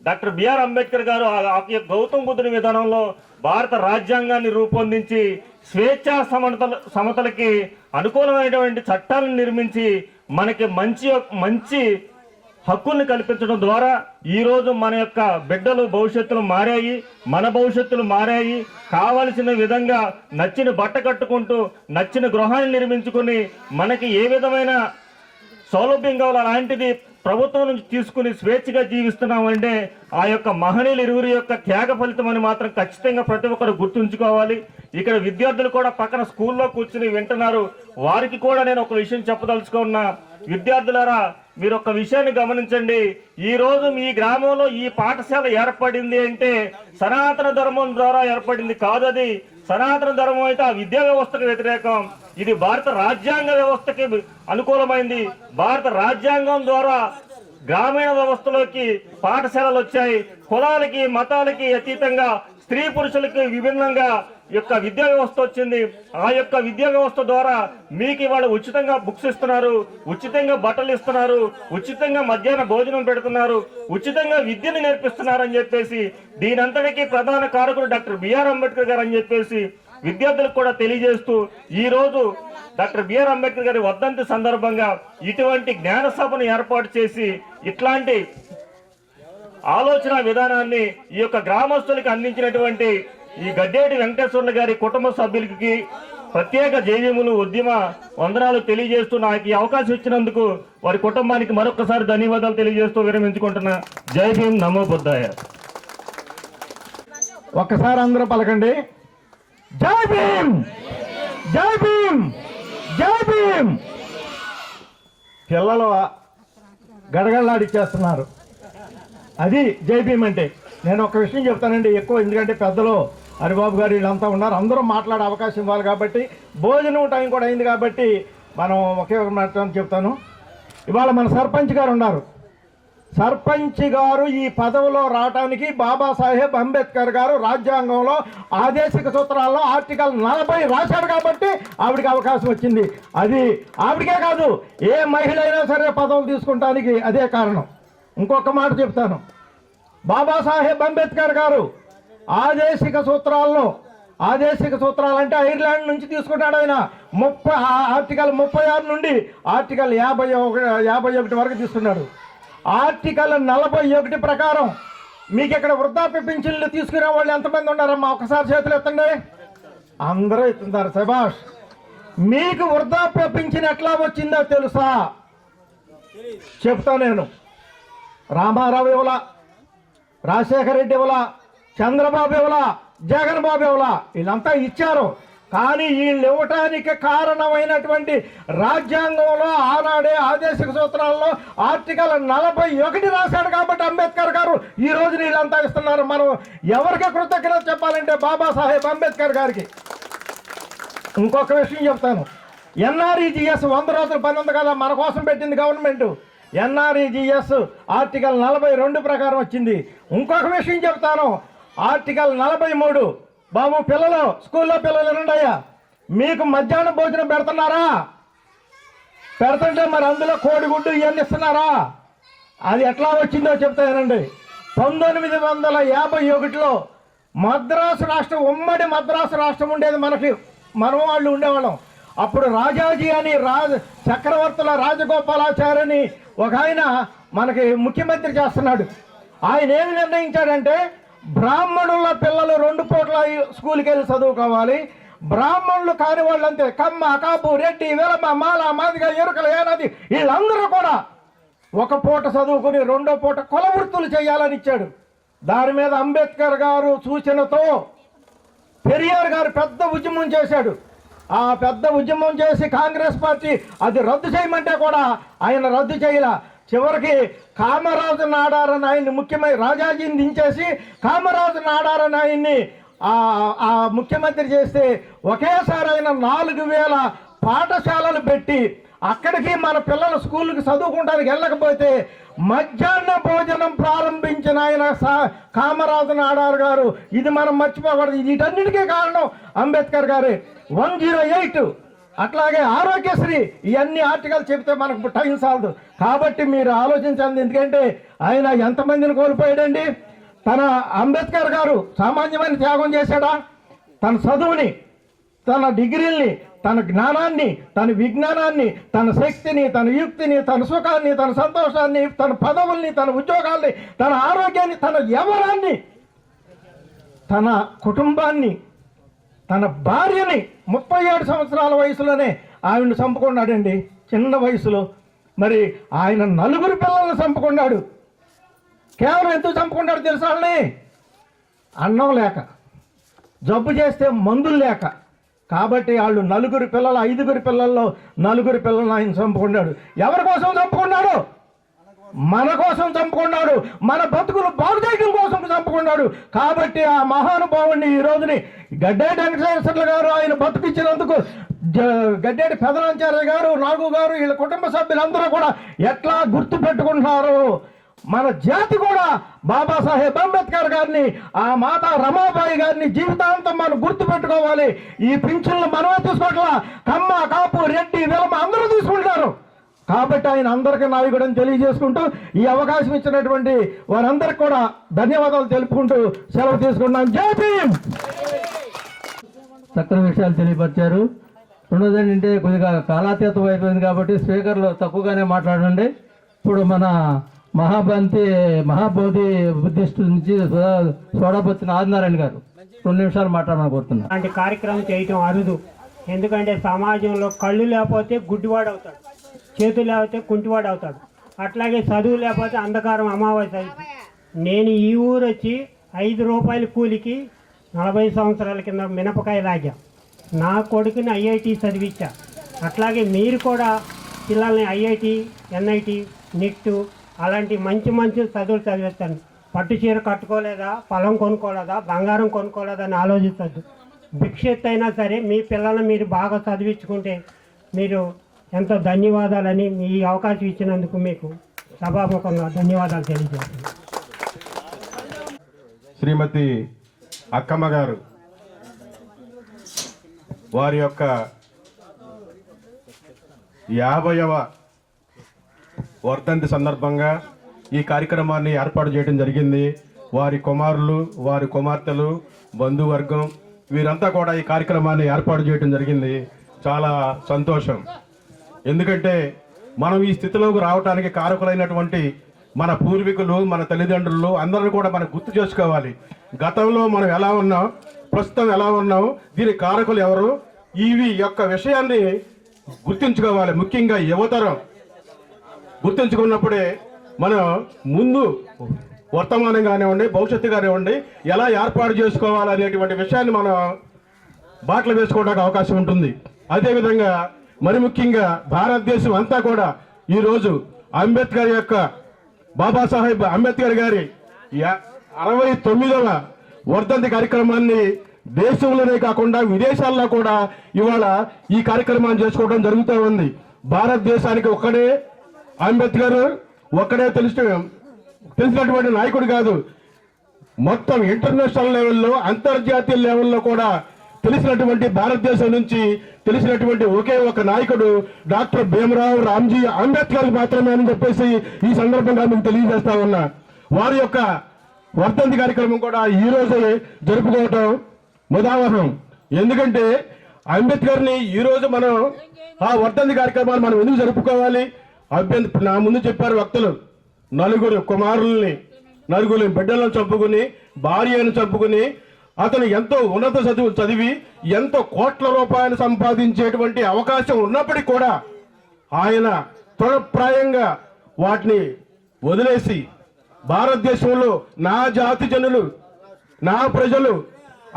S8: డాక్టర్ బిఆర్ అంబేద్కర్ గారు ఆ గౌతమ బుద్ధుని విధానంలో భారత రాజ్యాంగాన్ని రూపొందించి స్వేచ్ఛా సమతలకి అనుకూలమైనటువంటి చట్టాలను నిర్మించి మనకి మంచి హక్కుల్ని కల్పించడం ద్వారా ఈరోజు మన యొక్క బిడ్డలు భవిష్యత్తులు మారాయి, మన భవిష్యత్తులు మారాయి. కావలసిన విధంగా నచ్చిన బట్ట కట్టుకుంటూ నచ్చిన గృహాన్ని నిర్మించుకుని మనకి ఏ విధమైన సౌలభ్యం కావాలి అలాంటిది ప్రభుత్వం నుంచి తీసుకుని స్వేచ్ఛగా జీవిస్తున్నామంటే ఆ యొక్క మహనీయులు ఇరువురి యొక్క త్యాగ ఫలితం అని మాత్రం ఖచ్చితంగా ప్రతి ఒక్కరు గుర్తుంచుకోవాలి. ఇక్కడ విద్యార్థులు కూడా పక్కన స్కూల్లో కూర్చుని వింటున్నారు. వారికి కూడా నేను ఒక విషయం చెప్పదలుచుకున్నా. విద్యార్థులారా, మీరు ఒక విషయాన్ని గమనించండి. ఈ రోజు మీ గ్రామంలో ఈ పాఠశాల ఏర్పడింది అంటే సనాతన ధర్మం ద్వారా ఏర్పడింది కాదు. అది సనాతన ధర్మం అయితే ఆ విద్యా వ్యవస్థకు వ్యతిరేకం. ఇది భారత రాజ్యాంగ వ్యవస్థకి అనుకూలమైంది. భారత రాజ్యాంగం ద్వారా గ్రామీణ వ్యవస్థలోకి పాఠశాలలు వచ్చాయి. కులాలకి మతాలకి అతీతంగా స్త్రీ పురుషులకి విభిన్నంగా యొక్క విద్యా వ్యవస్థ వచ్చింది. ఆ యొక్క విద్యా వ్యవస్థ ద్వారా మీకు ఇవాళ ఉచితంగా బుక్స్ ఇస్తున్నారు, ఉచితంగా బట్టలు ఇస్తున్నారు, ఉచితంగా మధ్యాహ్న భోజనం పెడుతున్నారు, ఉచితంగా విద్యను నేర్పిస్తున్నారు అని చెప్పేసి దీనంతటికీ ప్రధాన కారకుడు డాక్టర్ బిఆర్ అంబేద్కర్ గారు అని చెప్పేసి విద్యార్థులకు కూడా తెలియజేస్తూ ఈ రోజు డాక్టర్ బిఆర్ అంబేద్కర్ గారి వర్ధంతి సందర్భంగా ఇటువంటి జ్ఞాన సభను ఏర్పాటు చేసి ఇట్లాంటి ఆలోచన విధానాన్ని ఈ యొక్క గ్రామస్తులకి అందించినటువంటి ఈ గడ్డేటి వెంకటేశ్వర్లు గారి కుటుంబ సభ్యులకి ప్రత్యేక జైవ్యములు ఉద్యమ వందనాలు తెలియజేస్తూ నాకు ఈ అవకాశం ఇచ్చినందుకు వారి కుటుంబానికి మరొకసారి ధన్యవాదాలు తెలియజేస్తూ విరమించుకుంటున్నా. జై భీమ్, నమో బుద్ధాయ.
S3: ఒక్కసారి అందరూ పలకండి, జై భీమ్, జై భీమ్, జై భీమ్. పిల్లలు గడగడలాడిచ్చేస్తున్నారు. అది జై భీమ్ అంటే. నేను ఒక విషయం చెప్తానండి ఎక్కువ, ఎందుకంటే పెద్దలు హరిబాబు గారు వీళ్ళంతా ఉన్నారు, అందరూ మాట్లాడే అవకాశం ఇవ్వాలి కాబట్టి, భోజనం టైం కూడా అయింది కాబట్టి మనం ఒకే ఒక మాట చెప్తాను. ఇవాళ మన సర్పంచ్ గారు ఉన్నారు. సర్పంచ్ గారు ఈ పదవిలో రావడానికి బాబాసాహెబ్ అంబేద్కర్ గారు రాజ్యాంగంలో ఆదేశిక సూత్రాల్లో ఆర్టికల్ 40 రాశాడు కాబట్టి ఆవిడికి అవకాశం వచ్చింది. అది ఆవిడికే కాదు, ఏ మహిళ అయినా సరే పదవులు తీసుకుంటానికి అదే కారణం. ఇంకొక మాట చెప్తాను. బాబాసాహెబ్ అంబేద్కర్ గారు ఆదేశిక సూత్రాలంటే ఐర్లాండ్ నుంచి తీసుకుంటాడు ఆయన. ఆర్టికల్ 36 నుండి ఆర్టికల్ 51 వరకు తీసుకున్నాడు. ఆర్టికల్ 41 ప్రకారం మీకు ఇక్కడ వృద్ధాప్య పింఛన్లు తీసుకునే వాళ్ళు ఎంతమంది ఉన్నారమ్మా? ఒకసారి చేతులు ఎత్తండి. అందరూ ఎత్తున్నారు, శభాష్. మీకు వృద్ధాప్య పింఛన్ ఎట్లా వచ్చిందో తెలుసా? చెప్తా నేను. రామారావు ఇవ్వలా, రాజశేఖర రెడ్డి ఇవ్వలా, చంద్రబాబు ఇవ్వలా, జగన్ బాబు ఇవ్వలా, వీళ్ళంతా ఇచ్చారు. కానీ వీళ్ళు ఇవ్వటానికి కారణమైనటువంటి రాజ్యాంగంలో ఆనాడే ఆదేశిక సూత్రాల్లో ఆర్టికల్ 41 రాశాడు కాబట్టి అంబేద్కర్ గారు ఈ రోజు వీళ్ళంతా ఇస్తున్నారు. మనం ఎవరికి కృతజ్ఞత చెప్పాలంటే బాబాసాహెబ్ అంబేద్కర్ గారికి. ఇంకొక విషయం చెప్తాను. ఎన్ఆర్ఈజిఎస్ 100 రోజుల పని ఉంది కదా, మన కోసం పెట్టింది గవర్నమెంట్. ఎన్ఆర్ఈజిఎస్ ఆర్టికల్ 42 ప్రకారం వచ్చింది. ఇంకొక విషయం చెప్తాను, ఆర్టికల్ 43. బాబు పిల్లలు, స్కూల్లో పిల్లలు ఉన్నాయా, మీకు మధ్యాహ్నం భోజనం పెడుతున్నారా? పెడుతుంటే మరి అందులో కోడిగుడ్డు ఇవన్నీ ఇస్తున్నారా? అది ఎట్లా వచ్చిందో చెప్తానండి. 1951లో మద్రాసు రాష్ట్రం, ఉమ్మడి మద్రాసు రాష్ట్రం ఉండేది మనకి, మనం వాళ్ళు ఉండేవాళ్ళం. అప్పుడు రాజాజీ అని చక్రవర్తుల రాజగోపాలాచార్యని ఒక ఆయన మనకి ముఖ్యమంత్రి చేస్తున్నాడు. ఆయన ఏమి నిర్ణయించాడంటే, బ్రాహ్మణుల పిల్లలు 2 పూట్ల స్కూల్కి వెళ్ళి చదువుకోవాలి, బ్రాహ్మణులు కాని వాళ్ళు అంతే, కమ్మ, కాపు, రెడ్డి, విలమ, మాల, మాదిగ, ఎరుకల, ఏనాది వీళ్ళందరూ కూడా 1 పూట చదువుకుని 2వ పూట కుల వృత్తులు చేయాలని ఇచ్చాడు. దాని మీద అంబేద్కర్ గారు సూచనతో పెరియార్ గారు పెద్ద ఉద్యమం చేశాడు. ఆ పెద్ద ఉద్యమం చేసి కాంగ్రెస్ పార్టీ అది రద్దు చేయమంటే కూడా ఆయన రద్దు చేయలా. చివరికి కామరాజు నాడారని ఆయన్ని రాజాజీని దించేసి కామరాజు నాడారని ఆయన్ని ఆ ముఖ్యమంత్రి చేస్తే ఒకేసారి ఆయన 4000 పాఠశాలలు పెట్టి అక్కడికి మన పిల్లలు స్కూల్కి చదువుకోవడానికి వెళ్ళకపోతే మధ్యాహ్న భోజనం ప్రారంభించిన ఆయన కామరాజు నాడారు గారు. ఇది మనం మర్చిపోకూడదు. వీటన్నిటికీ కారణం అంబేద్కర్ గారే. 108 అట్లాగే ఆరోగ్యశ్రీ, ఇవన్నీ ఆర్టికల్ చెప్తే మనకు టైం సాలదు. కాబట్టి మీరు ఆలోచించండి. ఎందుకంటే ఆయన ఎంతమందిని కోల్పోయాడండి. తన అంబేద్కర్ గారు సామాన్యమైన త్యాగం చేశాడా? తన చదువుని, తన డిగ్రీల్ని, తన జ్ఞానాన్ని, తన విజ్ఞానాన్ని, తన శక్తిని, తన యుక్తిని, తన సుఖాన్ని, తన సంతోషాన్ని, తన పదవుల్ని, తన ఉద్యోగాల్ని, తన ఆరోగ్యాన్ని, తన యవ్వనాన్ని, తన కుటుంబాన్ని, తన భార్యని 37 సంవత్సరాల వయసులోనే ఆవిడని చంపుకున్నాడండి, చిన్న వయసులో. మరి ఆయన 4 పిల్లలను చంపుకున్నాడు. కేవలం ఎందుకు చంపుకున్నాడు తెలుసా? వాళ్ళని అన్నం లేక, జబ్బు చేస్తే మందులు లేక. కాబట్టి వాళ్ళు 4 పిల్లలు, 5 పిల్లల్లో 4 పిల్లలను ఆయన చంపుకున్నాడు. ఎవరి కోసం చంపుకున్నాడు? మన కోసం చంపుకున్నాడు. మన బతుకులు బాగు చేయడం కోసం చంపుకున్నాడు. కాబట్టి ఆ మహానుభావుడిని ఈ రోజుని గడ్డేటి వెంకటేశ్వర్లు గారు ఆయన బతుకిచ్చినందుకు గడ్డేటి పెదనాచార్య గారు, నాగు గారు, వీళ్ళ కుటుంబ సభ్యులందరూ కూడా ఎట్లా గుర్తు పెట్టుకుంటున్నారు. మన జాతి కూడా బాబాసాహెబ్ అంబేద్కర్ గారిని, ఆ మాతా రమాబాయి గారిని జీవితాంతం మనం గుర్తు పెట్టుకోవాలి. ఈ పింఛన్లు మనమే తీసుకోవట్లా, కమ్మ, కాపు, రెడ్డి, విలమ అందరూ తీసుకుంటారు. కాబట్టి ఆయన అందరికీ నాయకుడని తెలియజేసుకుంటూ ఈ అవకాశం ఇచ్చినటువంటి వారందరికీ కూడా ధన్యవాదాలు తెలుపుకుంటూ సెలవు తీసుకున్నాం. జై భీమ్.
S5: చక్కని విషయాలు తెలియపరిచారు. రెండోది ఏంటంటే కొద్దిగా కాలాతీతం అయిపోయింది కాబట్టి స్పీకర్లు తక్కువగానే మాట్లాడండి. ఇప్పుడు మన మహాబోధి బుద్ధిస్ట్ నుంచి సోడాపత్తిన ఆదినారాయణ గారు 2 నిమిషాలు మాట్లాడమని కోరుతున్నారు.
S9: అలాంటి కార్యక్రమం చేయటం అరుదు. ఎందుకంటే సమాజంలో కళ్ళు లేకపోతే గుడ్డివాడు అవుతాడు, చేతులు లేకపోతే కుంటివాడు అవుతాడు. అట్లాగే చదువు లేకపోతే అంధకారం అమావాస్య అవుతుంది. నేను ఈ ఊరు వచ్చి 5 రూపాయల కూలికి 40 సంవత్సరాల కింద మినపకాయ లాగా నా కొడుకుని ఐఐటి చదివించా. అట్లాగే మీరు కూడా పిల్లల్ని ఐఐటి, ఎన్ఐటి, నిట్టు అలాంటి మంచి మంచి చదువులు చదివిస్తాను. పట్టు చీర కట్టుకోలేదా, పొలం కొనుక్కోలేదా, బంగారం కొనుక్కోలేదా అని ఆలోచించద్దు. భిక్షెత్ అయినా సరే మీ పిల్లల్ని మీరు బాగా చదివించుకుంటే మీరు ఎంతో ధన్యవాదాలని, ఈ అవకాశం ఇచ్చినందుకు మీకు సభాముఖంగా ధన్యవాదాలు తెలియజేస్తున్నాను.
S10: శ్రీమతి అక్కమ్మ గారు వారి యొక్క 50వ వర్ధంతి సందర్భంగా ఈ కార్యక్రమాన్ని ఏర్పాటు చేయడం జరిగింది. వారి కుమారులు, వారి కుమార్తెలు, బంధువర్గం వీరంతా కూడా ఈ కార్యక్రమాన్ని ఏర్పాటు చేయడం జరిగింది. చాలా సంతోషం. ఎందుకంటే మనం ఈ స్థితిలోకి రావడానికి కారకులైనటువంటి మన పూర్వీకులు, మన తల్లిదండ్రులు అందరూ కూడా మనం గుర్తు చేసుకోవాలి. గతంలో మనం ఎలా ఉన్నాం, ప్రస్తుతం ఎలా ఉన్నాం, దీని కారకులు ఎవరు, ఇవి యొక్క విషయాన్ని గుర్తుంచుకోవాలి. ముఖ్యంగా యువతరం గుర్తుంచుకున్నప్పుడే మనం ముందు వర్తమానం కానివ్వండి, భవిష్యత్తు కానివ్వండి ఎలా ఏర్పాటు చేసుకోవాలనేటువంటి విషయాన్ని మనం బాటలు వేసుకోవడానికి అవకాశం ఉంటుంది. అదేవిధంగా మరి ముఖ్యంగా భారతదేశం అంతా కూడా ఈరోజు అంబేద్కర్ యొక్క బాబాసాహెబ్ అంబేద్కర్ గారి 69వ వర్ధంతి కార్యక్రమాన్ని దేశంలోనే కాకుండా విదేశాల్లో కూడా ఇవాళ ఈ కార్యక్రమాన్ని చేసుకోవడం జరుగుతూ ఉంది. భారతదేశానికి ఒక్కడే అంబేద్కర్ ఒక్కడే తెలిసినటువంటి నాయకుడు కాదు, మొత్తం ఇంటర్నేషనల్ లెవెల్లో అంతర్జాతీయ లెవెల్లో కూడా తెలిసినటువంటి భారతదేశం నుంచి తెలిసినటువంటి ఒకే ఒక నాయకుడు డాక్టర్ భీమరావు రామ్జీ అంబేద్కర్ మాత్రమే అని చెప్పేసి ఈ సందర్భంగా మీకు తెలియజేస్తా ఉన్నా. వారి యొక్క వర్ధంతి కార్యక్రమం కూడా ఈ రోజే జరుపుకోవటం ముదావహం. ఎందుకంటే అంబేద్కర్ని ఈ రోజు మనం ఆ వర్ధంతి కార్యక్రమాన్ని మనం ఎందుకు జరుపుకోవాలి? నా ముందు చెప్పారు వక్తలు, నలుగురు బిడ్డలను చంపుకుని భార్యను చంపుకుని అతను ఎంతో ఉన్నత చదువు చదివి ఎంతో కోట్ల రూపాయలు సంపాదించేటువంటి అవకాశం ఉన్నప్పటికీ కూడా ఆయన తృణప్రాయంగా వాటిని వదిలేసి భారతదేశంలో నా జాతి జనులు, నా ప్రజలు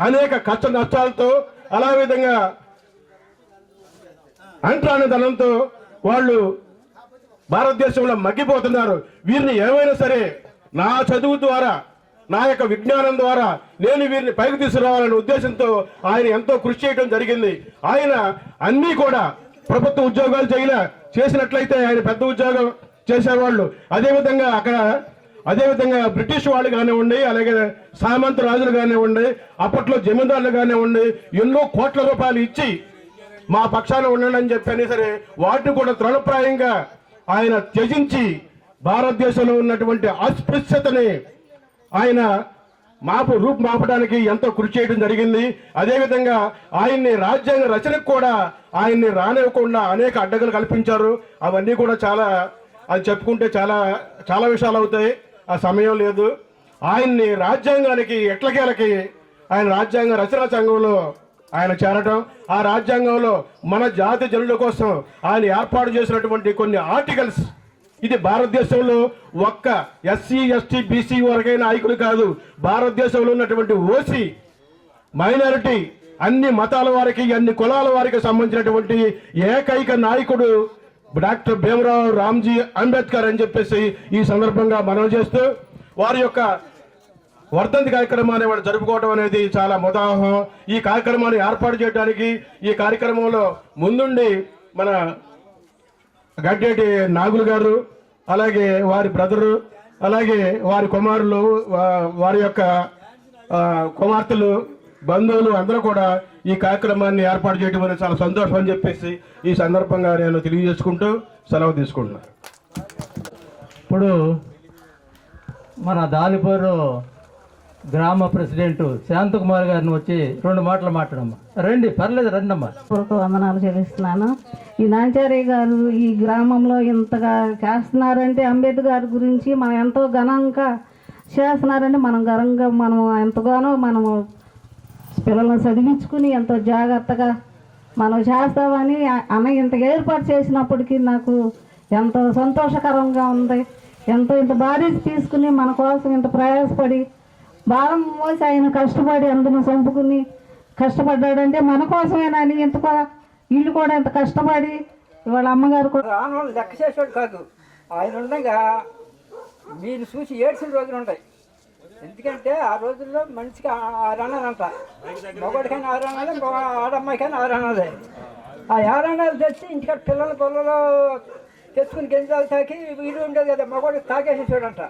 S10: అనేక కష్ట నష్టాలతో అలా విధంగా అంటరాని ధనంతో వాళ్ళు భారతదేశంలో మగ్గిపోతున్నారు. వీరిని ఏమైనా సరే నా చదువు ద్వారా, నా యొక్క విజ్ఞానం ద్వారా నేను వీరిని పైకి తీసుకురావాలనే ఉద్దేశంతో ఆయన ఎంతో కృషి చేయడం జరిగింది. ఆయన అన్నీ కూడా ప్రభుత్వ ఉద్యోగాలు చేసినట్లయితే ఆయన పెద్ద ఉద్యోగం చేసేవాళ్ళు. అదేవిధంగా బ్రిటిష్ వాళ్ళు కానివ్వండి, అలాగే సామంత రాజులు కానివ్వండి, అప్పట్లో జమీందారులు కానివ్వండి, ఎన్నో కోట్ల రూపాయలు ఇచ్చి మా పక్షాన ఉండండి అని చెప్పని సరే వాటిని కూడా తృణప్రాయంగా ఆయన త్యజించి భారతదేశంలో ఉన్నటువంటి అస్పృశ్యతని ఆయన రూపుమాపడానికి ఎంతో కృషి చేయడం జరిగింది. అదేవిధంగా ఆయన్ని రాజ్యాంగ రచనకు కూడా ఆయన్ని రానివ్వకుండా అనేక అడ్డగలు కల్పించారు. అవన్నీ కూడా అది చెప్పుకుంటే చాలా విషయాలు అవుతాయి, ఆ సమయం లేదు. ఆయన్ని రాజ్యాంగానికి ఎట్లకేలకి ఆయన రాజ్యాంగ రచనా సంఘంలో ఆయన చేరటం, ఆ రాజ్యాంగంలో మన జాతి జనుల కోసం ఆయన ఏర్పాటు చేసినటువంటి కొన్ని ఆర్టికల్స్, ఇది భారతదేశంలో ఒక్క ఎస్సీ ఎస్టీ బీసీ వరకైన నాయకులు కాదు, భారతదేశంలో ఉన్నటువంటి ఓసీ మైనారిటీ అన్ని మతాల వారికి అన్ని కులాల వారికి సంబంధించినటువంటి ఏకైక నాయకుడు డాక్టర్ భీమరావు రామ్జీ అంబేద్కర్ అని చెప్పేసి ఈ సందర్భంగా మనవి చేస్తూ వారి యొక్క వర్ధంతి కార్యక్రమాన్ని వాళ్ళు జరుపుకోవడం అనేది చాలా ముదాహం. ఈ కార్యక్రమాన్ని ఏర్పాటు చేయడానికి ఈ కార్యక్రమంలో ముందుండి మన గడ్డేటి నాగులు గారు, అలాగే వారి బ్రదరు, అలాగే వారి కుమారులు, వారి యొక్క కుమార్తెలు, బంధువులు అందరూ కూడా ఈ కార్యక్రమాన్ని ఏర్పాటు చేయడం అనేది చాలా సంతోషం అని చెప్పేసి ఈ సందర్భంగా నేను తెలియజేసుకుంటూ సెలవు తీసుకుంటున్నాను.
S5: ఇప్పుడు మన దాలిపూరు గ్రామ ప్రెసిడెంట్ శాంతకుమార్ గారిని వచ్చి 2 మాటలు మాట్లాడమ్మా. రండి, పర్లేదు, రండమ్మా.
S11: వందనాలు చెల్లిస్తున్నాను. ఈ నాంచారి గారు ఈ గ్రామంలో ఇంతగా చేస్తున్నారంటే అంబేద్కర్ గురించి మనం ఎంతో ఘనంగా చేస్తున్నారంటే మనం ఎంతగానో మనము పిల్లలను చదివించుకుని ఎంతో జాగ్రత్తగా మనం చేస్తామని అన్న ఇంత ఏర్పాటు చేసినప్పటికీ నాకు ఎంతో సంతోషకరంగా ఉంది. ఇంత బాధ్యత తీసుకుని మన కోసం ఇంత ప్రయాసపడి భారం మోసి ఆయన కష్టపడి అందరిని చంపుకుని కష్టపడ్డాడంటే మన కోసమేనని వీళ్ళు కూడా ఎంత కష్టపడి వాళ్ళ అమ్మగారు కూడా
S4: రానోళ్ళు లెక్క చేసేవాడు కాదు. ఆయన ఉండగా మీరు చూసి ఏడ్చిన రోజులు ఉంటాయి. ఎందుకంటే ఆ రోజుల్లో మనిషికి 6 అన్నాలంట, మగవాడికైనా 6 అనాలి, ఆడమ్మాయికైనా 6 అనాలి. ఆ 6 అనాలు తెచ్చి ఇంటికాడ పిల్లల పొలలో తెచ్చుకుని గింజాలు తాకి వీడు ఉండేది కదా, మగవాడికి తాగేసేసాడంట.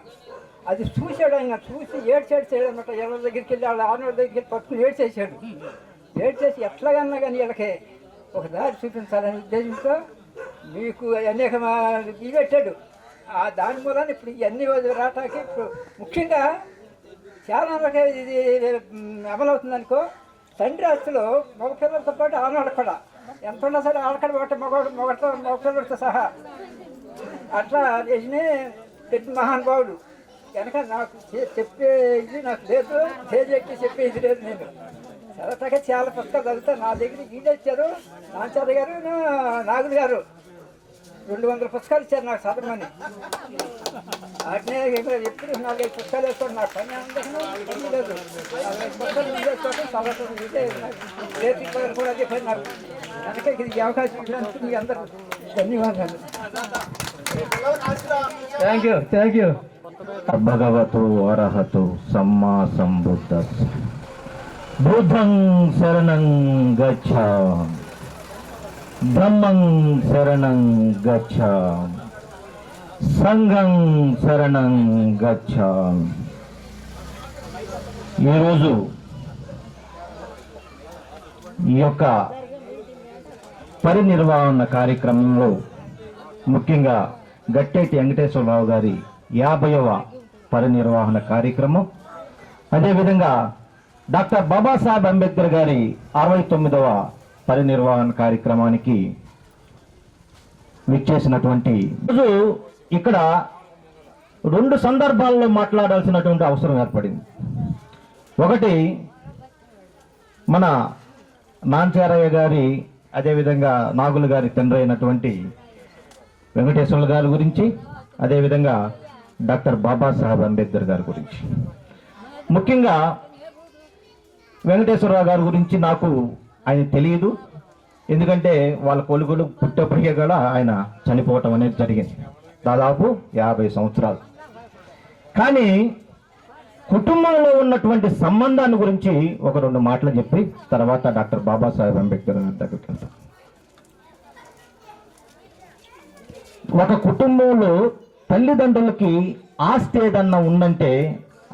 S4: అది చూశాడు ఆయన, చూసి ఏడ్చేసాడు అనమాట. ఎవరి దగ్గరికి వెళ్ళి వాళ్ళ ఆనోళ్ళ దగ్గరికి వెళ్ళి పట్టుకుని ఏడ్చేసాడు. ఏడ్చేసి ఎట్లాగన్నా కానీ వీళ్ళకి ఒక దారి చూపించాలనే ఉద్దేశంతో మీకు అనేక ఇవి పెట్టాడు. దాని మూలాన్ని ఇప్పుడు ఇవన్నీ రావటానికి ఇప్పుడు ముఖ్యంగా చాలా ఇది అమలవుతుంది అనుకో. తండ్రి ఆస్తులు మగపిల్లలతో పాటు ఆనవాళ్ళకి కూడా ఎంత ఉన్నా సరే ఆడకడ ఒకటి మగపిల్లలతో సహా అట్లా చేసిన పెద్ద మహానుభావుడు కనుక నాకు చెప్పే ఇది నాకు లేదు, చేజెక్కి చెప్పేది లేదు. నేను చదవటాక చాలా పుస్తకాలు చదువుతాను. నా దగ్గర వీళ్ళు ఇచ్చారు, నాంచారి గారు, నాగులు గారు 200 పుస్తకాలు ఇచ్చారు నాకు చదవమని. వాటినే ఎప్పుడు 4-5 పుస్తకాలు వేసుకోండి, నాకు పని అందరూ లేదు. 4-5 పుస్తకాలు వేసుకోవడం చదవటం ఇదే రేపు కూడా అదే పని నాకు. కనుక ఇది ఈ అవకాశం ఇచ్చినందుకు మీ అందరూ ధన్యవాదాలు.
S5: Thank you.
S6: భగవతో అర్హతో సమ్మా సంబుద్ధ.
S3: బుద్ధం శరణం గచ్ఛామి, ధమ్మం శరణం గచ్ఛామి, సంఘం శరణం గచ్ఛామి. ఈరోజు ఈ యొక్క పరినిర్వహణ కార్యక్రమంలో ముఖ్యంగా గట్టేటి వెంకటేశ్వరరావు గారి 50వ పరినిర్వహణ కార్యక్రమం, అదేవిధంగా డాక్టర్ బాబాసాహెబ్ అంబేద్కర్ గారి 69వ పరినిర్వహణ కార్యక్రమానికి విచ్చేసినటువంటి రోజు ఇక్కడ 2 సందర్భాల్లో మాట్లాడాల్సినటువంటి అవసరం ఏర్పడింది. ఒకటి మన నాంచారయ్య గారి, అదేవిధంగా నాగులు గారి తండ్రి అయినటువంటి వెంకటేశ్వర్ల గారి గురించి, అదేవిధంగా డాక్టర్ బాబాసాహెబ్ అంబేద్కర్ గారి గురించి. ముఖ్యంగా వెంకటేశ్వరరావు గారి గురించి నాకు ఆయన తెలియదు, ఎందుకంటే వాళ్ళ కొలుగులు పుట్టప్పటికే కూడా ఆయన చనిపోవటం అనేది జరిగింది, దాదాపు 50 సంవత్సరాలు. కానీ కుటుంబంలో ఉన్నటువంటి సంబంధాన్ని గురించి ఒక 2 మాటలు చెప్పి తర్వాత డాక్టర్ బాబాసాహెబ్ అంబేద్కర్ గారి దగ్గరికి వెళ్తాం. ఒక కుటుంబంలో తల్లిదండ్రులకి ఆస్తి ఏదన్నా ఉందంటే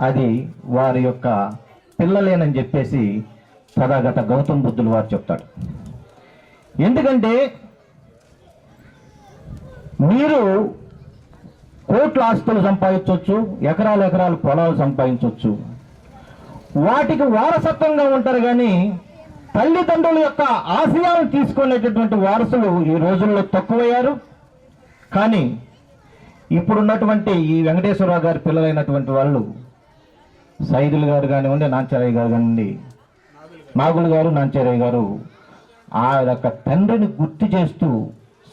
S3: అది వారి యొక్క పిల్లలేనని చెప్పేసి తథాగత గౌతమ్ బుద్ధులు వారు చెప్తాడు. ఎందుకంటే మీరు కోట్ల ఆస్తులు సంపాదించవచ్చు, ఎకరాలు పొలాలు సంపాదించవచ్చు, వాటికి వారసత్వంగా ఉంటారు. కానీ తల్లిదండ్రుల యొక్క ఆశయాలను తీసుకునేటటువంటి వారసులు ఈ రోజుల్లో తక్కువయ్యారు. కానీ ఇప్పుడున్నటువంటి ఈ వెంకటేశ్వరరావు గారి పిల్లలైనటువంటి వాళ్ళు సైదులు గారు కానివ్వండి, నాంచారయ్య గారు కానివ్వండి, నాగులు గారు, నాంచారయ్య గారు ఆ యొక్క తండ్రిని గుర్తు చేస్తూ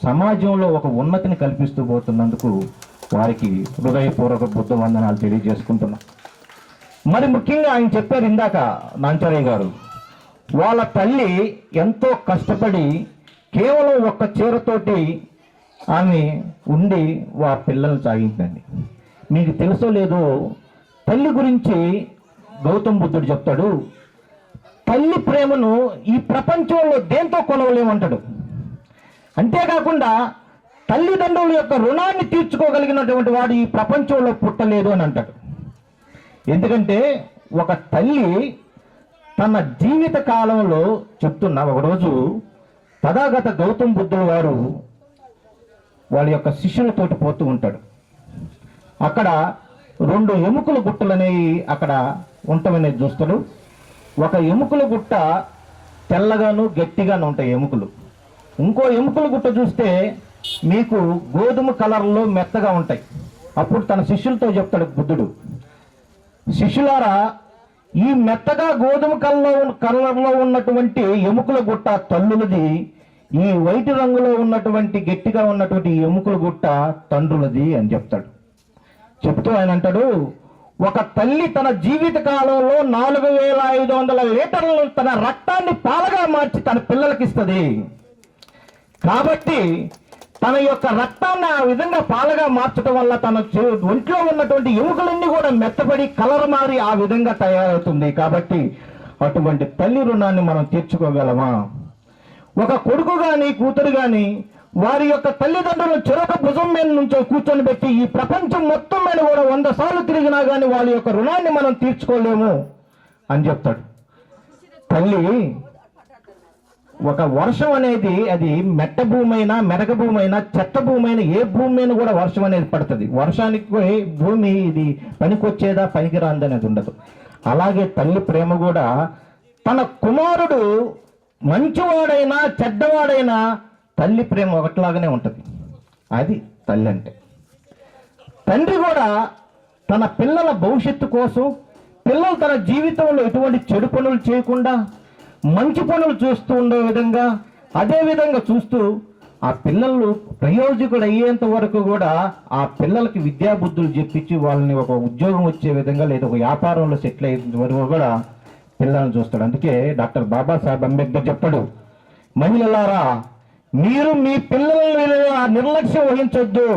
S3: సమాజంలో ఒక ఉన్నతిని కల్పిస్తూ పోతున్నందుకు వారికి హృదయపూర్వక బుద్ధ వందనాలు తెలియజేసుకుంటున్నాం. మరి ముఖ్యంగా ఆయన చెప్పారు ఇందాక నాంచారయ్య గారు, వాళ్ళ తల్లి ఎంతో కష్టపడి కేవలం ఒక్క చీరతోటి ఆమె ఉండి ఆ పిల్లల్ని సాగిందండి. మీకు తెలుసో లేదో, తల్లి గురించి గౌతమ్ బుద్ధుడు చెప్తాడు, తల్లి ప్రేమను ఈ ప్రపంచంలో దేంతో కొలవలేమంటాడు. అంతేకాకుండా తల్లిదండ్రుల యొక్క రుణాన్ని తీర్చుకోగలిగినటువంటి వాడు ఈ ప్రపంచంలో పుట్టలేదు అని అంటాడు. ఎందుకంటే ఒక తల్లి తన జీవిత కాలంలో చెప్తున్న ఒకరోజు తథాగత గౌతమ్ బుద్ధుడు వారు వాళ్ళ యొక్క శిష్యులతోటి పోతూ ఉంటాడు. అక్కడ 2 ఎముకల గుట్టలు అనేవి అక్కడ ఉండమనేది చూస్తాడు. ఒక ఎముకల గుట్ట తెల్లగాను గట్టిగాను ఉంటాయి ఎముకలు. ఇంకో ఎముకల గుట్ట చూస్తే మీకు గోధుమ కలర్లో మెత్తగా ఉంటాయి. అప్పుడు తన శిష్యులతో చెప్తాడు బుద్ధుడు, శిష్యులారా, ఈ మెత్తగా గోధుమ కలర్లో ఉన్నటువంటి ఎముకల గుట్ట తల్లులది, ఈ వైట్ రంగులో ఉన్నటువంటి గట్టిగా ఉన్నటువంటి ఎముకల గుట్ట తండ్రులది అని చెప్తాడు. చెప్తూ ఆయన అంటాడు, ఒక తల్లి తన జీవిత కాలంలో 4500 లీటర్లు తన రక్తాన్ని పాలగా మార్చి తన పిల్లలకి ఇస్తుంది. కాబట్టి తన యొక్క రక్తాన్ని ఆ విధంగా పాలగా మార్చడం వల్ల తన ఒంట్లో ఉన్నటువంటి ఎముకలన్నీ కూడా మెత్తబడి కలర్ మారి ఆ విధంగా తయారవుతుంది. కాబట్టి అటువంటి తల్లి రుణాన్ని మనం తీర్చుకోగలమా? ఒక కొడుకు కానీ కూతురు కానీ వారి యొక్క తల్లిదండ్రులు చెరొక భుజం మీద నుంచో కూర్చొని పెట్టి ఈ ప్రపంచం మొత్తం మీద కూడా 100 సార్లు తిరిగినా కానీ వాళ్ళ యొక్క రుణాన్ని మనం తీర్చుకోలేము అని చెప్తాడు. తల్లి ఒక వర్షం అనేది అది మెట్ట భూమి అయినా, మెరక భూమి అయినా, చెత్త భూమి అయినా, ఏ భూమి మీద కూడా వర్షం అనేది పడుతుంది. వర్షానికి భూమి ఇది పనికొచ్చేదా పనికిరాంది అనేది ఉండదు. అలాగే తల్లి ప్రేమ కూడా తన కుమారుడు మంచివాడైనా చెడ్డవాడైనా తల్లి ప్రేమ ఒకటిలాగానే ఉంటుంది. అది తల్లి అంటే. తండ్రి కూడా తన పిల్లల భవిష్యత్తు కోసం, పిల్లలు తన జీవితంలో ఎటువంటి చెడు పనులు చేయకుండా మంచి పనులు చూస్తూ ఉండే విధంగా, అదే విధంగా చూస్తూ ఆ పిల్లలు ప్రయోజకుడు అయ్యేంత వరకు కూడా ఆ పిల్లలకి విద్యాబుద్ధులు చెప్పించి వాళ్ళని ఒక ఉద్యోగం వచ్చే విధంగా లేదా ఒక వ్యాపారంలో సెటిల్ అయ్యేంత వరకు కూడా పిల్లల్ని చూస్తాడు. అందుకే డాక్టర్ బాబాసాహెబ్ అంబేద్కర్ చెప్తాడు, మహిళలారా, మీరు మీ పిల్లల నిర్లక్ష్యం వహించొద్దు.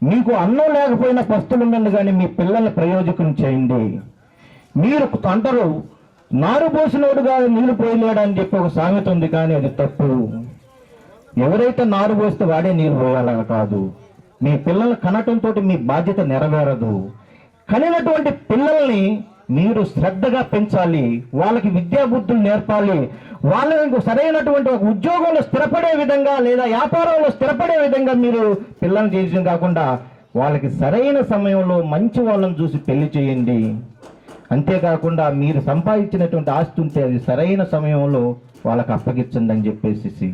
S3: మీకు అన్నం లేకపోయినా పస్తులుండండి, కానీ మీ పిల్లల్ని ప్రయోజకులు చేయండి. మీరు అంటారు
S6: నారు పోసినోడుగా నీళ్లు పోయలేడు అని చెప్పి ఒక సామెత ఉంది, కానీ అది తప్పు. ఎవరైతే నారు పోస్తే వాడే నీళ్లు పోయాలని కాదు. మీ పిల్లలు కనటంతో మీ బాధ్యత నెరవేరదు. కనినటువంటి పిల్లల్ని మీరు శ్రద్ధగా పెంచాలి, వాళ్ళకి విద్యాబుద్ధులు నేర్పాలి, వాళ్ళకి సరైనటువంటి ఒక ఉద్యోగంలో స్థిరపడే విధంగా లేదా వ్యాపారంలో స్థిరపడే విధంగా మీరు పిల్లల్ని చేయడం కాకుండా వాళ్ళకి సరైన సమయంలో మంచి వాళ్ళని చూసి పెళ్లి చేయండి. అంతేకాకుండా మీరు సంపాదించినటువంటి ఆస్తి ఉంటే అది సరైన సమయంలో వాళ్ళకి అప్పగించండి అని చెప్పేసి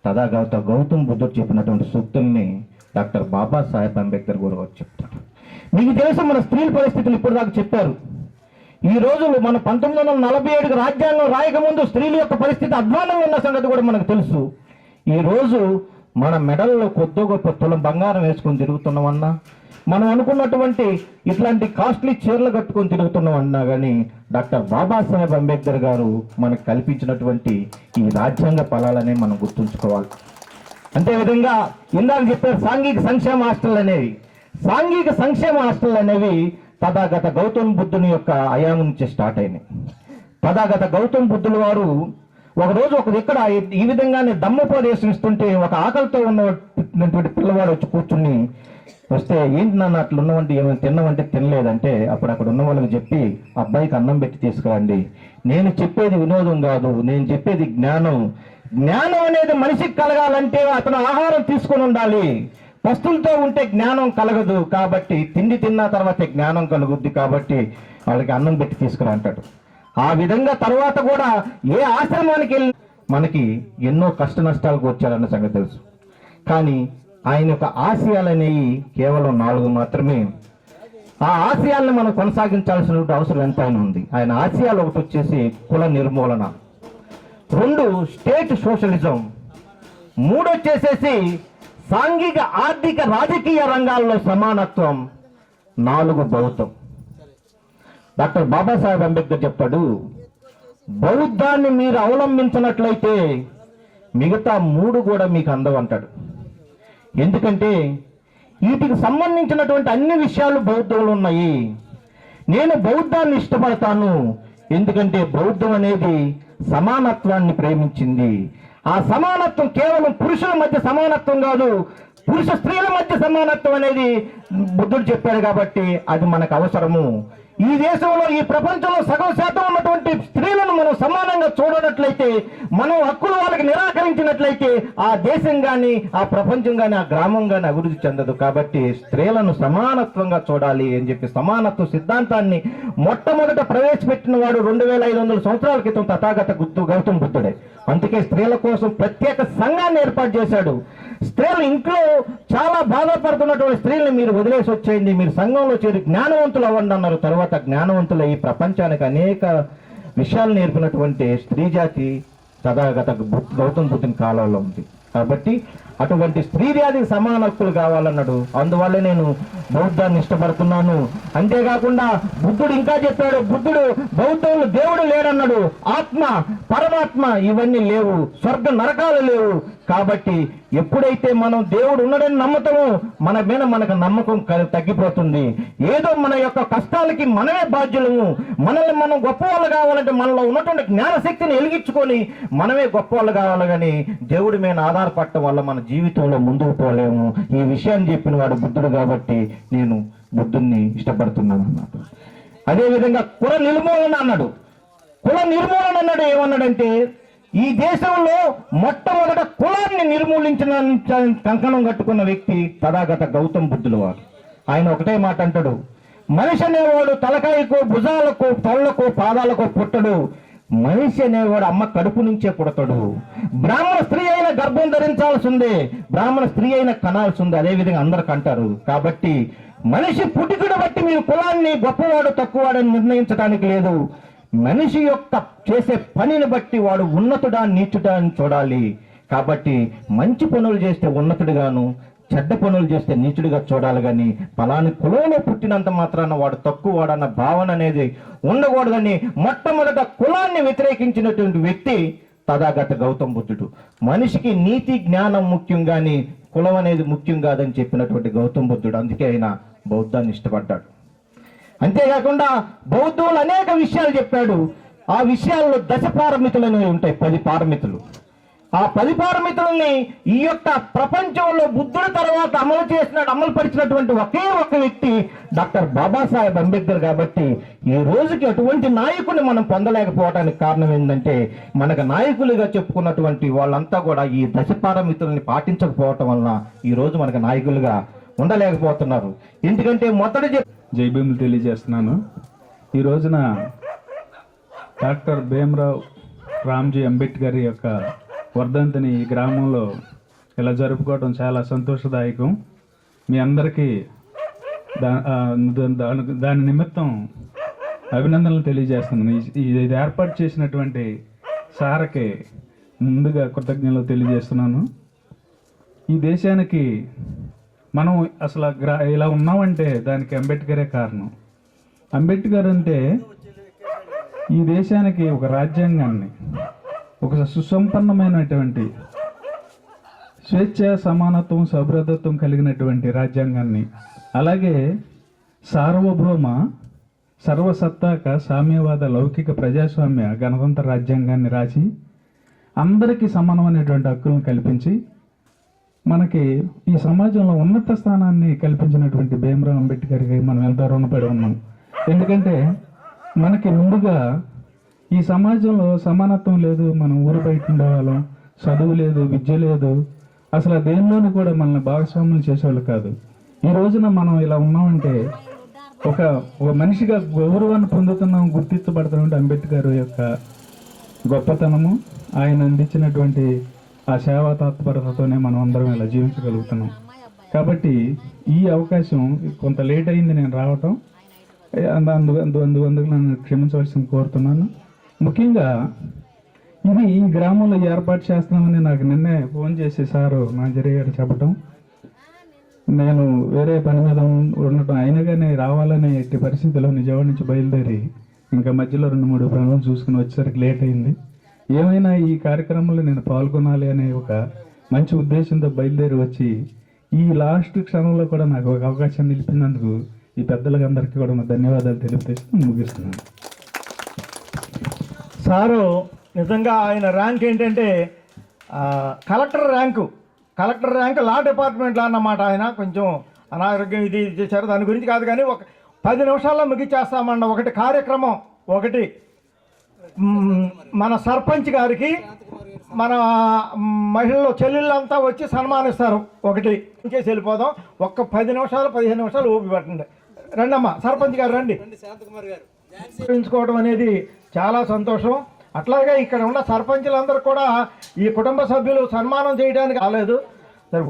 S6: తథాగత గౌతమ్ బుద్ధుడు చెప్పినటువంటి సూక్తుల్ని డాక్టర్ బాబాసాహెబ్ అంబేద్కర్ కూడా చెప్తారు. మీకు తెలుసు, మన స్త్రీల పరిస్థితులు ఇప్పుడు దాకా చెప్పారు. ఈ రోజులు మన 1947 రాజ్యాంగం రాయకముందు స్త్రీల యొక్క పరిస్థితి అధ్వానంగా ఉన్న సంగతి కూడా మనకు తెలుసు. ఈ రోజు మన మెడల్లో కొద్ది గొప్ప తులం బంగారం వేసుకొని తిరుగుతున్నామన్నా, మనం అనుకున్నటువంటి ఇట్లాంటి కాస్ట్లీ చీరలు కట్టుకొని తిరుగుతున్నామన్నా కానీ డాక్టర్ బాబాసాహెబ్ అంబేద్కర్ గారు మనకు కల్పించినటువంటి ఈ రాజ్యాంగ ఫలాలనే మనం గుర్తుంచుకోవాలి. అంతేవిధంగా ఇందాక చెప్పారు సాంఘిక సంక్షేమ హాస్టల్ అనేవి. సాంఘిక సంక్షేమ హాస్టల్ అనేవి తథాగత గౌతమ్ బుద్ధుని యొక్క హయాం నుంచి స్టార్ట్ అయినాయి. తథాగత గౌతమ్ బుద్ధుల వారు ఒకరోజు ఇక్కడ ఈ విధంగానే దమ్మోపదేశం ఇస్తుంటే ఒక ఆకలితో ఉన్నటువంటి పిల్లవాడు వచ్చి కూర్చుని వస్తే, ఏంటి నాన్న అట్లా ఉన్నవంటే ఏమైనా తిన్నామంటే తినలేదంటే, అప్పుడు అక్కడ ఉన్న వాళ్ళకి చెప్పి అబ్బాయికి అన్నం పెట్టి తీసుకురండి. నేను చెప్పేది వినోదం కాదు, నేను చెప్పేది జ్ఞానం. జ్ఞానం అనేది మనిషికి కలగాలంటే అతను ఆహారం తీసుకొని ఉండాలి. వస్తువులతో ఉంటే జ్ఞానం కలగదు. కాబట్టి తిండి తిన్న తర్వాత జ్ఞానం కలుగుద్ది. కాబట్టి వాళ్ళకి అన్నం పెట్టి తీసుకురా అంటాడు. ఆ విధంగా తర్వాత కూడా ఏ ఆశ్రమానికి వెళ్ళి మనకి ఎన్నో కష్ట నష్టాలకు వచ్చారన్న సంగతి తెలుసు. కానీ ఆయన యొక్క ఆశయాలు అనేవి కేవలం 4 మాత్రమే. ఆ ఆశయాలను మనం కొనసాగించాల్సిన అవసరం ఎంతైనా ఉంది. ఆయన ఆశయాలు ఒకటి వచ్చేసి కుల నిర్మూలన, 2 స్టేట్ సోషలిజం, 3 వచ్చేసేసి సాంఘిక ఆర్థిక రాజకీయ రంగాల్లో సమానత్వం, 4 బౌద్ధం. డాక్టర్ బాబాసాహెబ్ అంబేద్కర్ చెప్తాడు, బౌద్ధాన్ని మీరు అవలంబించినట్లయితే మిగతా 3 కూడా మీకు అందవు అంటాడు. ఎందుకంటే వీటికి సంబంధించినటువంటి అన్ని విషయాలు బౌద్ధంలో ఉన్నాయి. నేను బౌద్ధాన్ని ఇష్టపడతాను, ఎందుకంటే బౌద్ధం అనేది సమానత్వాన్ని ప్రేమించింది. ఆ సమానత్వం కేవలం పురుషుల మధ్య సమానత్వం కాదు, పురుష స్త్రీల మధ్య సమానత్వం అనేది బుద్ధుడు చెప్పాడు. కాబట్టి అది మనకు అవసరము. ఈ దేశంలో ఈ ప్రపంచంలో సగం శాతం ఉన్నటువంటి స్త్రీలను మనం సమానంగా చూడనట్లయితే, మనం హక్కులు వాళ్ళకి నిరాకరించినట్లయితే ఆ దేశం కానీ ఆ ప్రపంచం కానీ ఆ గ్రామం కానీ అభివృద్ధి చెందదు. కాబట్టి స్త్రీలను సమానత్వంగా చూడాలి అని చెప్పి సమానత్వ సిద్ధాంతాన్ని మొట్టమొదట ప్రవేశపెట్టిన వాడు 2500 సంవత్సరాల క్రితం తథాగత గౌతమ్ బుద్ధుడే. అందుకే స్త్రీల కోసం ప్రత్యేక సంఘాన్ని ఏర్పాటు చేశాడు. స్త్రీలు ఇంట్లో చాలా బాధపడుతున్నటువంటి స్త్రీలను మీరు వదిలేసి వచ్చేయండి, మీరు సంఘంలో చేరి జ్ఞానవంతులు అవ్వండి అన్నారు. తర్వాత జ్ఞానవంతుల ఈ ప్రపంచానికి అనేక విషయాలు నేర్పినటువంటి స్త్రీ జాతి తథాగత గౌతమ్ బుద్ధుని కాలంలో ఉంది. కాబట్టి అటువంటి స్త్రీ జాతికి సమాన హక్కులు కావాలన్నాడు. అందువల్ల నేను బౌద్ధాన్ని ఇష్టపడుతున్నాను. అంతేకాకుండా బుద్ధుడు ఇంకా చెప్పాడు, బుద్ధుడు బౌద్ధంలో దేవుడు లేడన్నాడు. ఆత్మ, పరమాత్మ ఇవన్నీ లేవు, స్వర్గ నరకాలు లేవు. కాబట్టి ఎప్పుడైతే మనం దేవుడు ఉన్నాడని నమ్ముతామో మన మీద మనకు నమ్మకం తగ్గిపోతుంది. ఏదో మన యొక్క కష్టాలకి మనమే బాధ్యులము. మనల్ని మనం గొప్పవాళ్ళు కావాలంటే మనలో ఉన్నటువంటి జ్ఞానశక్తిని వెలిగించుకొని మనమే గొప్పవాళ్ళు కావాలి. కానీ దేవుడి మీద ఆధారపడటం వల్ల మన జీవితంలో ముందుకు పోలేము. ఈ విషయాన్ని చెప్పిన వాడు బుద్ధుడు. కాబట్టి నేను బుద్ధుడిని ఇష్టపడుతున్నాను అన్నాడు. అదేవిధంగా కుల నిర్మూలన అన్నాడు. కుల నిర్మూలన అన్నాడు ఏమన్నాడంటే, ఈ దేశంలో మొట్టమొదట కులాన్ని నిర్మూలించిన కంకణం కట్టుకున్న వ్యక్తి తథాగత గౌతమ్ బుద్ధుడు వారు. ఆయన ఒకటే మాట అంటాడు, మనిషి అనేవాడు తలకాయకు, భుజాలకు, తొళ్లకు, పాదాలకు పుట్టడు. మనిషి అనేవాడు అమ్మ కడుపు నుంచే పుడతాడు. బ్రాహ్మణ స్త్రీ అయిన గర్భం ధరించాల్సి ఉంది, బ్రాహ్మణ స్త్రీ అయిన కనాల్సి ఉంది. అదేవిధంగా అందరికి అంటారు. కాబట్టి మనిషి పుట్టుకను బట్టి మీరు కులాన్ని గొప్పవాడు తక్కువవాడని నిర్ణయించడానికి లేదు. మనిషి యొక్క చేసే పనిని బట్టి వాడు ఉన్నతుడా నీచుడా అని చూడాలి. కాబట్టి మంచి పనులు చేస్తే ఉన్నతుడిగాను, చెడ్డ పనులు చేస్తే నీచుడిగా చూడాలి. కానీ పలాని కులంలో పుట్టినంత మాత్రాన వాడు తక్కువ వాడన్న భావన అనేది ఉండకూడదని మొట్టమొదట కులాన్ని వ్యతిరేకించినటువంటి వ్యక్తి తథాగత గౌతమ్ బుద్ధుడు. మనిషికి నీతి జ్ఞానం ముఖ్యం కానీ కులం అనేది ముఖ్యం కాదని చెప్పినటువంటి గౌతమ్ బుద్ధుడు. అందుకే ఆయన బౌద్ధాన్ని ఇష్టపడ్డాడు. అంతేకాకుండా బౌద్ధులు అనేక విషయాలు చెప్పాడు. ఆ విషయాల్లో దశ పారమితులు అనేవి ఉంటాయి, 10 పారమితులు. ఆ 10 పారమితులని ఈ యొక్క ప్రపంచంలో బుద్ధుడి తర్వాత అమలు పరిచినటువంటి ఒకే ఒక వ్యక్తి డాక్టర్ బాబాసాహెబ్ అంబేద్కర్. కాబట్టి ఈ రోజుకి అటువంటి నాయకుడిని మనం పొందలేకపోవడానికి కారణం ఏంటంటే మనకు నాయకులుగా చెప్పుకున్నటువంటి వాళ్ళంతా కూడా ఈ దశ పారమితులని పాటించకపోవటం వలన ఈ రోజు మనకు నాయకులుగా ఉండలేకపోతున్నారు. ఎందుకంటే మొదటి
S12: జై భీములు తెలియజేస్తున్నాను. ఈ రోజున డాక్టర్ భీమరావ్ రామ్జీ అంబేద్కర్ యొక్క వర్ధంతిని ఈ గ్రామంలో ఇలా జరుపుకోవడం చాలా సంతోషదాయకం. మీ అందరికీ దాని నిమిత్తం అభినందనలు తెలియజేస్తున్నాను. ఇది ఏర్పాటు చేసినటువంటి సార్కి ముందుగా కృతజ్ఞతలు తెలియజేస్తున్నాను. ఈ దేశానికి మనం అసలు ఇలా ఉన్నామంటే దానికి అంబేద్కరే కారణం. అంబేద్కర్ అంటే ఈ దేశానికి ఒక రాజ్యాంగాన్ని, ఒక సుసంపన్నమైనటువంటి స్వేచ్ఛ, సమానత్వం, సౌభ్రతత్వం కలిగినటువంటి రాజ్యాంగాన్ని, అలాగే సార్వభౌమ సర్వసత్తాక సామ్యవాద లౌకిక ప్రజాస్వామ్య గణతంత్ర రాజ్యాంగాన్ని రాసి అందరికీ సమానమైనటువంటి హక్కులను కల్పించి మనకి ఈ సమాజంలో ఉన్నత స్థానాన్ని కల్పించినటువంటి భీమరావ్ అంబేద్కర్కి మనం ఎంతో రుణపడి ఉన్నాం. ఎందుకంటే మనకి ముందుగా ఈ సమాజంలో సమానత్వం లేదు, మనం ఊరు బయట ఉండేవాళ్ళం, చదువు లేదు, విద్య లేదు, అసలు దేనిలోనూ కూడా మనల్ని భాగస్వామ్యం చేసేవాళ్ళు కాదు. ఈ రోజున మనం ఇలా ఉన్నామంటే ఒక మనిషిగా గౌరవాన్ని పొందుతున్నాం, గుర్తించబడుతున్నటువంటి అంబేద్కర్ యొక్క గొప్పతనము, ఆయన అందించినటువంటి ఆ సేవా తత్పరతతోనే మనం అందరం ఇలా జీవించగలుగుతున్నాం. కాబట్టి ఈ అవకాశం కొంత లేట్ అయింది నేను రావటం, అందుకు నన్ను క్షమించవలసిన కోరుతున్నాను. ముఖ్యంగా ఇది ఈ గ్రామంలో ఏర్పాటు చేస్తున్నామని నాకు నిన్నే ఫోన్ చేసి సారు మాంజరి గారు చెప్పడం, నేను వేరే పని మీద ఉండటం అయినా కానీ రావాలనే ఎట్టి పరిస్థితిలో నిజవాడ నుంచి బయలుదేరి ఇంకా మధ్యలో 2-3 పనులను చూసుకుని వచ్చేసరికి లేట్ అయింది. ఏమైనా ఈ కార్యక్రమంలో నేను పాల్గొనాలి అనే ఒక మంచి ఉద్దేశంతో బయలుదేరి వచ్చి ఈ లాస్ట్ క్షణంలో కూడా నాకు ఒక అవకాశం నిలిపినందుకు ఈ పెద్దలందరికీ కూడా ధన్యవాదాలు తెలియజేస్తూ ముగిస్తున్నాను.
S3: సారు నిజంగా ఆయన ర్యాంక్ ఏంటంటే కలెక్టర్ ర్యాంకు లా డిపార్ట్మెంట్లో అన్నమాట. ఆయన కొంచెం అనారోగ్యం ఇది చేశారు, దాని గురించి కాదు కానీ ఒక 10 నిమిషాల్లో ముగిచ్చేస్తామన్న ఒకటి కార్యక్రమం. ఒకటి మన సర్పంచ్ గారికి మన మహిళలు చెల్లెళ్ళంతా వచ్చి సన్మానిస్తారు. ఒకటి చేసి వెళ్ళిపోదాం. ఒక్క 10 నిమిషాలు 15 నిమిషాలు ఊపి పెట్టండి. రండమ్మా సర్పంచ్ గారు రండి. అనేది చాలా సంతోషం. అట్లాగే ఇక్కడ ఉన్న సర్పంచులందరూ కూడా ఈ కుటుంబ సభ్యులు సన్మానం చేయడానికి రాలేదు, సరే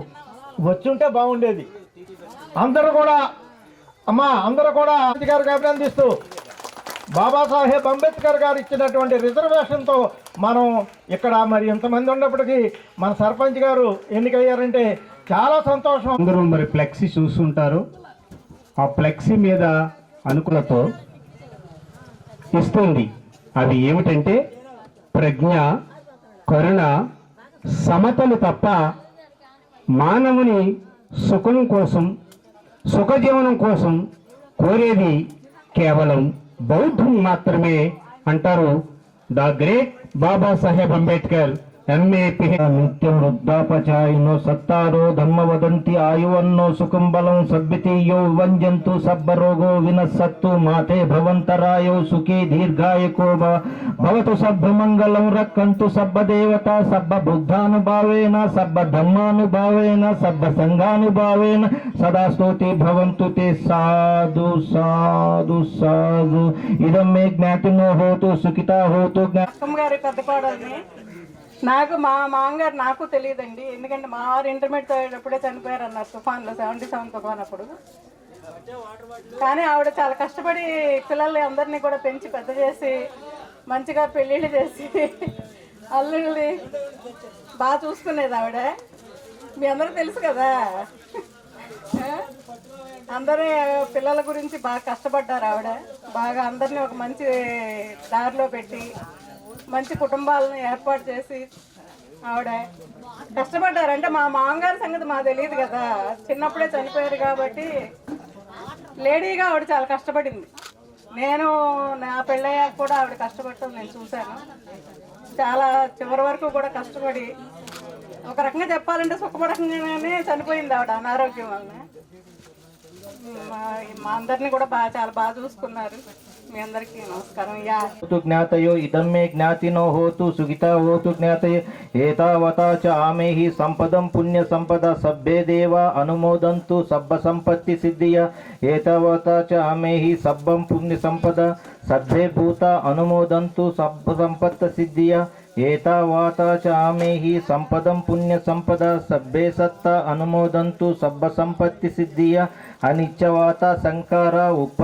S3: వచ్చుంటే బాగుండేది. అందరూ కూడా గారికి అభినందిస్తూ బాబాసాహెబ్ అంబేద్కర్ గారు ఇచ్చినటువంటి రిజర్వేషన్తో మనం ఇక్కడ మరి ఎంతమంది ఉన్నప్పటికీ మన సర్పంచ్ గారు ఎన్నికయ్యారంటే చాలా సంతోషం.
S6: అందరూ మరి ఫ్లెక్సీ చూస్తుంటారు. ఆ ఫ్లెక్సీ మీద అనుకులతో ఇస్తుంది. అవి ఏమిటంటే ప్రజ్ఞ, కరుణ, సమతలు తప్ప మానవుని సుఖం కోసం, సుఖజీవనం కోసం కోరేది కేవలం బౌద్ధం మాత్రమే అంటారు ద గ్రేట్ బాబాసాహెబ్ అంబేద్కర్. నిత్యం వృద్ధాపచాయినో సత్తారో ధమ్మ వదంతి ఆయువన్నో సుఖం బలం సద్వితీయో వంజంతు సబ్బ రోగో వినస్సత్తు మాతే భవంతరాయో సుఖీ దీర్ఘాయకో భవతు సబ్బ మంగళం రక్కంతు సబ్బ దేవత సబ్బ బుద్ధానుభావేన సబ్బ ధమ్మానుభావేన సబ్బ సంఘానుభావేన సదా స్తోతి భవంతు తే సాధు సాధు సాధు ఇదం మే జ్ఞాతినో హోతు సుఖితా హోతు.
S11: నాకు మా మామగారు నాకు తెలియదండి, ఎందుకంటే మా వారు ఇంటర్మీడియట్ చదివేటప్పుడే చనిపోయారు అన్నారు తుఫాన్లో, 77 తుఫాన్ అప్పుడు. కానీ ఆవిడ చాలా కష్టపడి పిల్లల్ని అందరినీ కూడా పెంచి పెద్ద చేసి మంచిగా పెళ్ళిళ్ళు చేసి అల్లుళ్ళని బాగా చూసుకునేది ఆవిడ. మీ అందరూ తెలుసు కదా, అందరూ పిల్లల గురించి బాగా కష్టపడ్డారు ఆవిడ. బాగా అందరినీ ఒక మంచి దారిలో పెట్టి మంచి కుటుంబాలను ఏర్పాటు చేసి ఆవిడ కష్టపడ్డారు. అంటే మా మామగారి సంగతి మాకు తెలియదు కదా, చిన్నప్పుడే చనిపోయారు కాబట్టి లేడీగా ఆవిడ చాలా కష్టపడింది. నేను నా పెళ్ళయ్యాక కూడా ఆవిడ కష్టపడటం నేను చూశాను. చాలా చివరి వరకు కూడా కష్టపడి ఒక రకంగా చెప్పాలంటే సుఖపడకంగానే చనిపోయింది ఆవిడ అనారోగ్యం వల్ల. మా అందరినీ కూడా చాలా బాగా చూసుకున్నారు. మీ అందరికీ నమస్కారం.
S13: జ్ఞాతయో ఇదం మే జ్ఞాతినో హోతు సుఖితా హోతు జ్ఞాతయో ఏతావతా చ ఆమేహి సంపదం పుణ్య సంపద సబ్బే దేవా అనుమోదంతు సబ్బ సంపత్తి సిద్ధియ ఏతావతా చ ఆమేహి సబ్బం పుణ్య సంపద సబ్బే భూత అనుమోదంతు సబ్బ సంపత్త సిద్ధియ ఏతావాతా చ ఆమేహి సంపదం పుణ్య సంపద సబ్బే సత్త అనుమోదంతు సబ్బ సంపత్తి సిద్ధియ అనిత్యవాత సంకార ఉప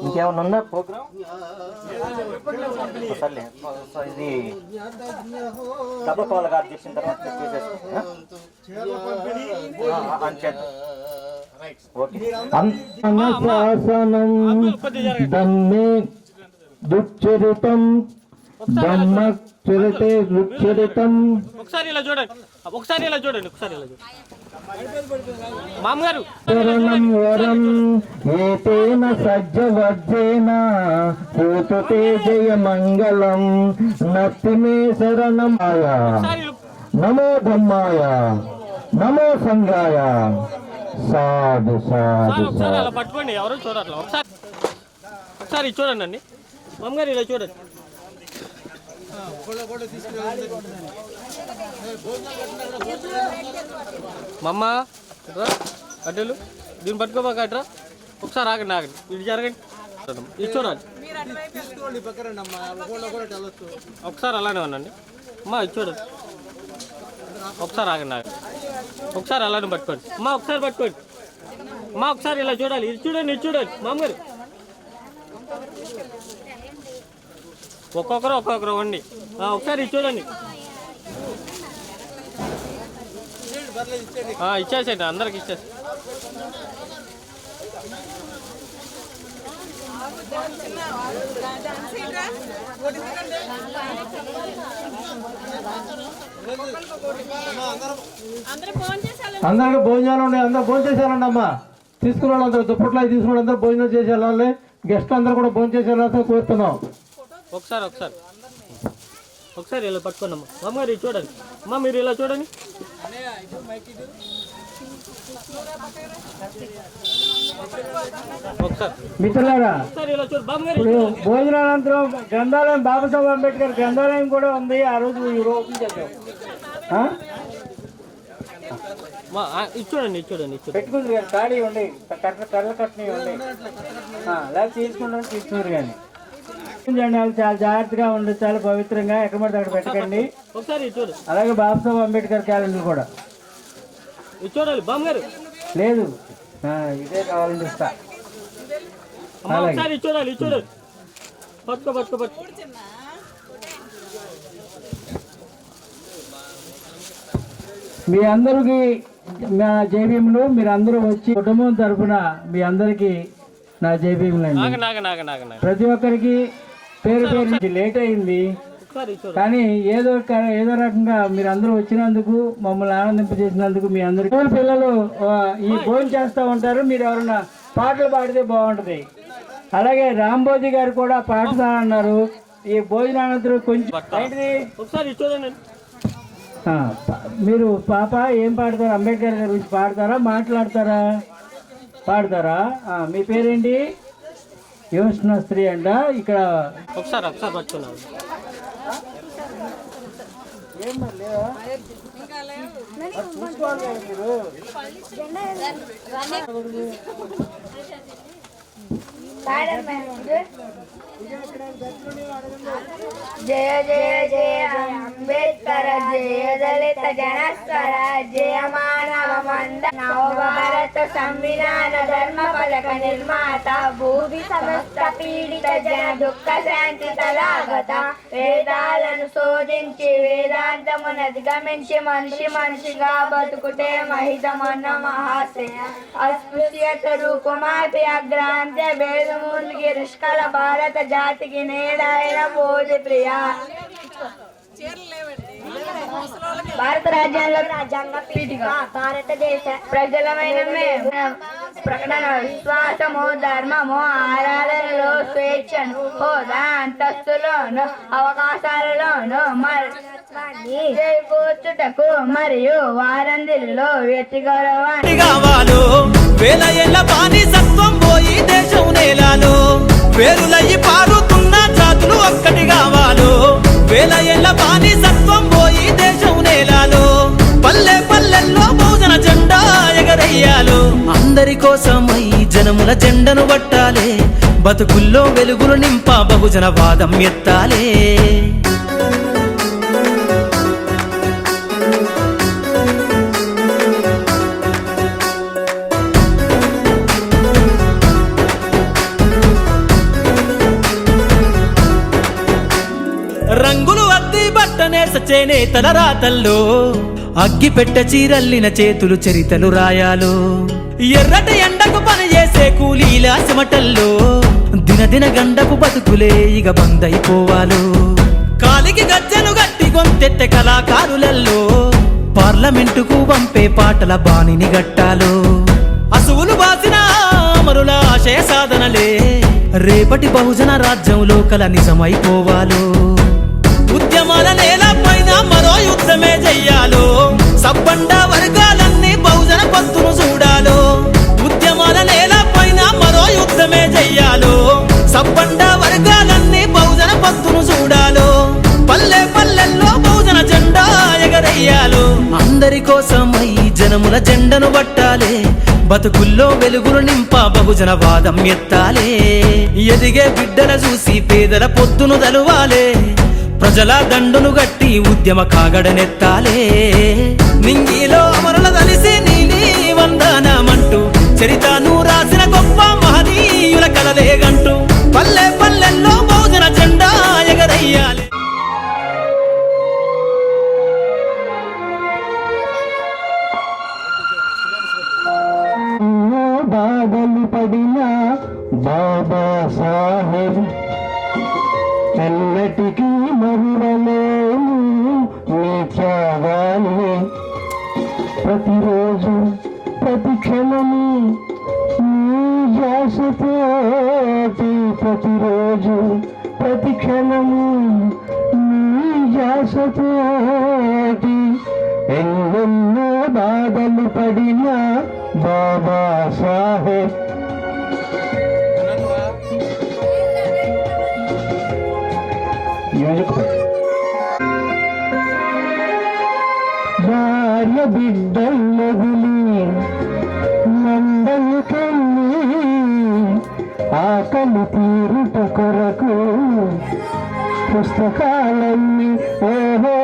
S13: ఇంకేమన్నా ఉందా ప్రోగ్రామ్? ఇది డబ్బపాల గారు చేసిన తర్వాత శాసనం దమ్మే దుచ్చరితం బ్రహ్మచరితే దుచ్చరితం.
S4: ఒకసారి ఇలా చూడండి, ఒకసారి ఇలా చూడండి, ఒకసారి ఇలా చూడండి. మామగారు
S13: శరణం వరం ఏతేన సజ్జవర్జేన హోతుతే జయ మంగళం నత్తిమే శరణమాయ నమో ధమ్మాయ నమో సంఘాయ సాధు సాధు.
S4: ఒకసారి అలా పట్టుకోండి, ఎవరు చూడట్లా. ఒకసారి ఒకసారి చూడండి అండి మామగారు, ఇలా చూడండి. మమ్మ అడ్డలు దీన్ని పట్టుకోబాక అట్రా. ఒకసారి ఆగండి ఆగండి, ఇటు జరగండి, ఇది చూడాలి. ఒకసారి అలానే ఉండండి అమ్మా, ఇది చూడండి. ఒకసారి ఆగండి ఆగండి, ఒకసారి అలానే పట్టుకోండి అమ్మా, ఒకసారి పట్టుకోండి అమ్మా, ఒకసారి ఇలా చూడాలి. ఇది చూడండి, ఇది చూడండి మామగారు. ఒక్కొక్కరు వండి. ఒకసారి ఇది చూడండి. ఇచ్చేసేయండి, అందరికి ఇచ్చేసి.
S5: అందరికి భోజనాలు ఉన్నాయి, అందరూ భోజనం చేసేయాలండి అమ్మా. తీసుకున్న వాళ్ళందరూ దుప్పట్లో తీసుకున్న వాళ్ళందరూ భోజనం చేసి వెళ్ళాలి. గెస్ట్లు అందరూ కూడా భోజనం చేసి వెళ్ళాల్సి కోరుతున్నాం.
S4: ఒకసారి ఒకసారి ఒకసారి ఇలా పట్టుకోండి అమ్మా. అమ్మగారు ఇది చూడండి అమ్మా, మీరు ఇలా చూడండి.
S5: మిత్రులారా,
S4: ఒకసారి ఇలా చూడండి బామ్మగారు.
S5: ఇప్పుడు భోజనానంతరం గ్రంథాలయం బాబాసాహెబ్ అంబేద్కర్ గ్రంథాలయం కూడా ఉంది. ఆ రోజు ఓపెన్ చేద్దాం.
S4: ఇది చూడండి, ఇది చూడండి,
S5: పెట్టుకుంది కానీ ఖాళీ ఉండి కర్రలు కట్టినవి ఉండి లేకపోతే తీసుకుంటాం తీసుకున్నారు. కానీ జెండాలు చాలా జాగ్రత్తగా ఉండి చాలా పవిత్రంగా ఎక్కడ పడితే అక్కడ పెట్టకండి.
S4: ఒకసారి చూడు.
S5: అలాగే బాబాసాహెబ్ అంబేద్కర్ క్యాలెండర్ కూడా
S4: చూడాలి బామ్మగారు.
S5: లేదు, ఇదే కావాలంటే ఇస్తా.
S4: ఒకసారి చూడాలి, చూడండి. పట్టుకో.
S5: మీ అందరికి నా జైభీములు. మీరు అందరూ వచ్చి కుటుంబం తరఫున మీ అందరికి నా జైభీములు అండి. ప్రతి ఒక్కరికి పేరు పేరు లేట్ అయింది, కానీ ఏదో రకంగా మీరు అందరూ వచ్చినందుకు, మమ్మల్ని ఆనందింపజేసినందుకు మీ అందరికి. పిల్లలు ఈ భోజనం చేస్తూ ఉంటారు, మీరు ఎవరన్నా పాటలు పాడితే బాగుంటుంది. అలాగే రాంబోజీ గారు కూడా పాడుతా అన్నారు. ఈ భోజనానంతరం కొంచెం
S4: ఒకసారి చూడండి.
S5: మీరు పాప ఏం పాడతారు? అంబేద్కర్ గారి గురించి పాడతారా, మాట్లాడతారా? పాడతారా? మీ పేరేంటి? యోష్ణ స్త్రీ అంట. ఇక్కడ
S4: ఒకసారి పట్టుకున్నాను.
S5: ఏం మరి లేవా? చూసుకోవాలి మీరు.
S14: జయ జయ జయ అంబేద్కర, జయ దళిత జనస్వర, జయ మానవ మంద నవభారత సంవిధాన ధర్మ ఫలక నిర్మాత, భూమి సమస్త పీడిత జన దుఃఖ శాంతి తదాగత, వేదాలను శోధించి వేదాంతమునధిగమించి మనిషి మనిషిగా బతుకుటే మహితమన్న మహాశయ, అస్పృశ్యత రూపమాపి అగ్రాంత్య భేదమూలికి రుష్కల భారత జాతికి నేడైన బోధి ప్రియ. భారత రాజ్యాంగ పీఠిక భారతదేశ ప్రజలమైన ప్రకటన విశ్వాసము ధర్మము ఆరాధనలో స్వేచ్ఛను హోదా అంతస్తులోను అవకాశాలలోను కూర్చుటకు మరియు వారందరిలో వ్యక్తి గౌరవాన్ని
S7: కావాలో వేల ఏళ్ళ బానిసత్వం పోయి దేశం నేలాలో వేరులయ్యి పారుతున్న జాతులు ఒక్కటి కావాలో వేల ఏళ్ళ బానిసత్వం పోయి దేశం నేలాలో పల్లె పల్లెల్లో బహుజన జెండా ఎగరయ్యాలో అందరి కోసమై జనముల జెండను పట్టాలే బతుకుల్లో వెలుగులు నింప బహుజన వాదం ఎత్తాలే రంగులు అద్ది బట్టనేస చేనేతల రాతల్లో అగ్గి పెట్ట చీరల్లిన చేతులు చరితలు రాయాలు ఎర్రటి ఎండకు పని చేసే కూలీల చెమటల్లో దినదిన గండపు బతుకులే ఇక బందైపోవాలు కాలికి గజ్జను గట్టి గొంతెత్తె కళాకారులల్లో పార్లమెంటుకు పంపే పాటల బాణిని గట్టాలు అసువులు బాసిన అమరుల ఆశయ సాధనలే రేపటి బహుజన రాజ్యంలో కల నిజమైపోవాలు ఉద్యమాల నేల పైన మరో యుద్ధమే చెయ్యాలో సబ్బండ వర్గాలన్నీ బహుజన పత్తును చూడాలో ఉద్యమాల నేల పైన మరో యుద్ధమే చెయ్యాలో సబ్బండ వర్గాలన్నీ బహుజన పత్తును చూడాలో పల్లె పల్లెల్లో బహుజన జెండా ఎగరయ్యాలో అందరి కోసమై జనముల జెండను పట్టాలే బతుకుల్లో వెలుగులు నింప బహుజన వాదం ఎత్తాలే ఎదిగే బిడ్డల చూసి పేదల పొత్తును తలువాలే ప్రజల దండును గట్టి ఉద్యమ కాగడనెత్తాలే నింగిలో అమరుల కలిసి నీలి వందనమంటూ చరితను రాసిన గొప్ప మహనీయుల కలలేగంటూ పల్లె పల్లెల్లో బహుజన జెండా ఎగరయ్యాలి
S6: బాధలు పడిన బాబా సాహెబ్ ఎన్నటికీ మరువలేము నీ త్యాగాన్ని ప్రతిరోజు ప్రతి క్షణము నీ ధ్యాసతోటి ప్రతిరోజు ప్రతి క్షణము నీ ధ్యాసతోటి ఎన్నెన్నో బాధలు పడిన బాబా సాహెబ్ భార్య బిడ్డల్లగులి మండలు కన్ని ఆకలి తీరుట కొరకు పుస్తకాలన్నీ ఓహో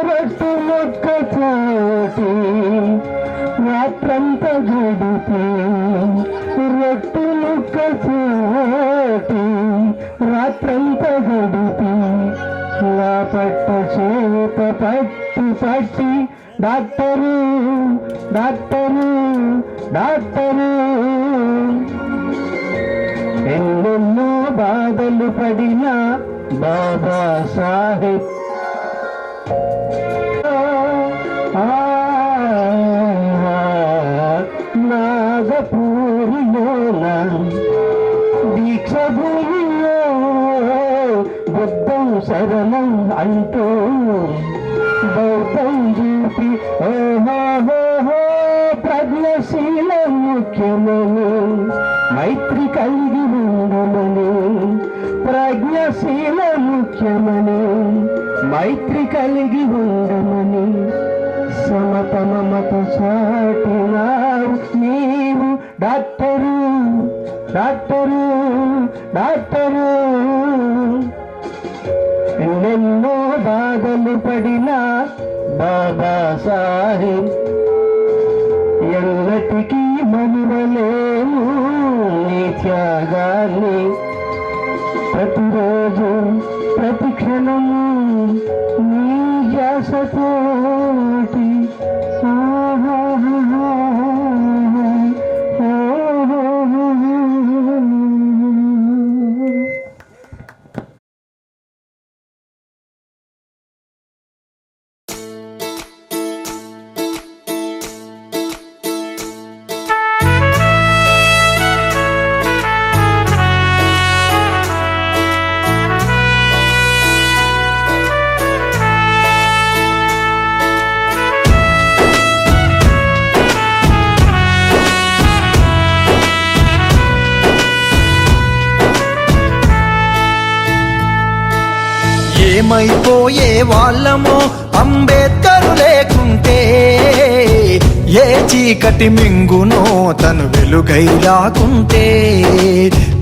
S6: రట్టు మొక్కతోటి రాత్రంతా గడిపి రొట్టు ముక్కతోటి రాత్రంతా గడిపి నా పట్ట చేత పట్టి పట్టి డాక్టరు డాక్టరు డాక్టరు ఎన్నెన్నో బాధలు పడిన బాబా సాహెబ్ నాగపూరిలోన దీక్ష భూమిలో బుద్ధం శరణం అంటూ బౌద్ధం చూపి ఓహో ప్రజ్ఞశీల ముఖ్యమని మైత్రి కలిగి ఉండమని ప్రజ్ఞశీల ముఖ్యమని మైత్రి కలిగి ఉండమని సమతమ మత చాటినావు నీవు డాక్టరు డాక్టరు డాక్టరు ఎన్నెన్నో బాధలు పడిన బాబా సాహెబ్ ఎన్నటికీ మరువలేము నీ త్యాగాన్ని ప్రతిరోజు ప్రతి క్షణము నీ ధ్యాసతోటి
S1: ఏమైపోయే వాళ్ళమో అంబేద్కర్ లేకుంటే, ఏ చీకటి మింగునో తను వెలుగై రాకుంటే,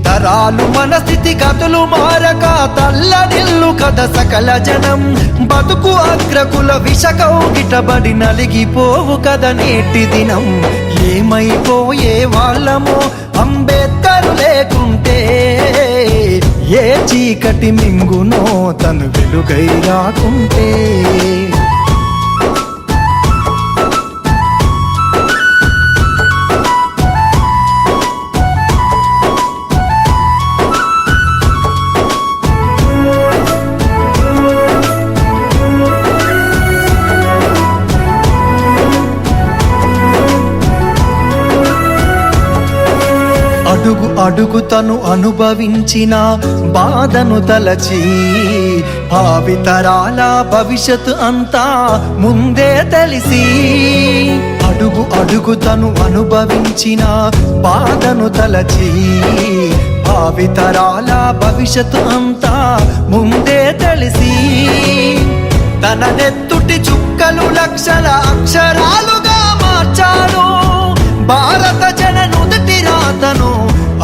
S1: తరాలు మన స్థితి గతులు మారక తల్లడిల్లు కథ సకల జనం, బతుకు అగ్రకుల విషకౌగిటబడి నలిగిపోవు కథ నేటి దినం. ఏమైపోయే వాళ్ళమో అంబేద్కర్ లేకుంటే, ఏ చీకటి మింగునో తను వెలుగై రాకుంటే. అడుగు అడుగు తను అనుభవించిన బాధను తలచి, భావితరాల భవిష్యత్తు అంతా ముందే తెలిసి, అడుగు అడుగు తను అనుభవించిన బాధను తలచి, భావితరాల భవిష్యత్తు అంతా ముందే తెలిసి, తన నెత్తుటి చుక్కలు లక్షల అక్షరాలుగా మార్చాడు. భారత జన నుదుటి రాతను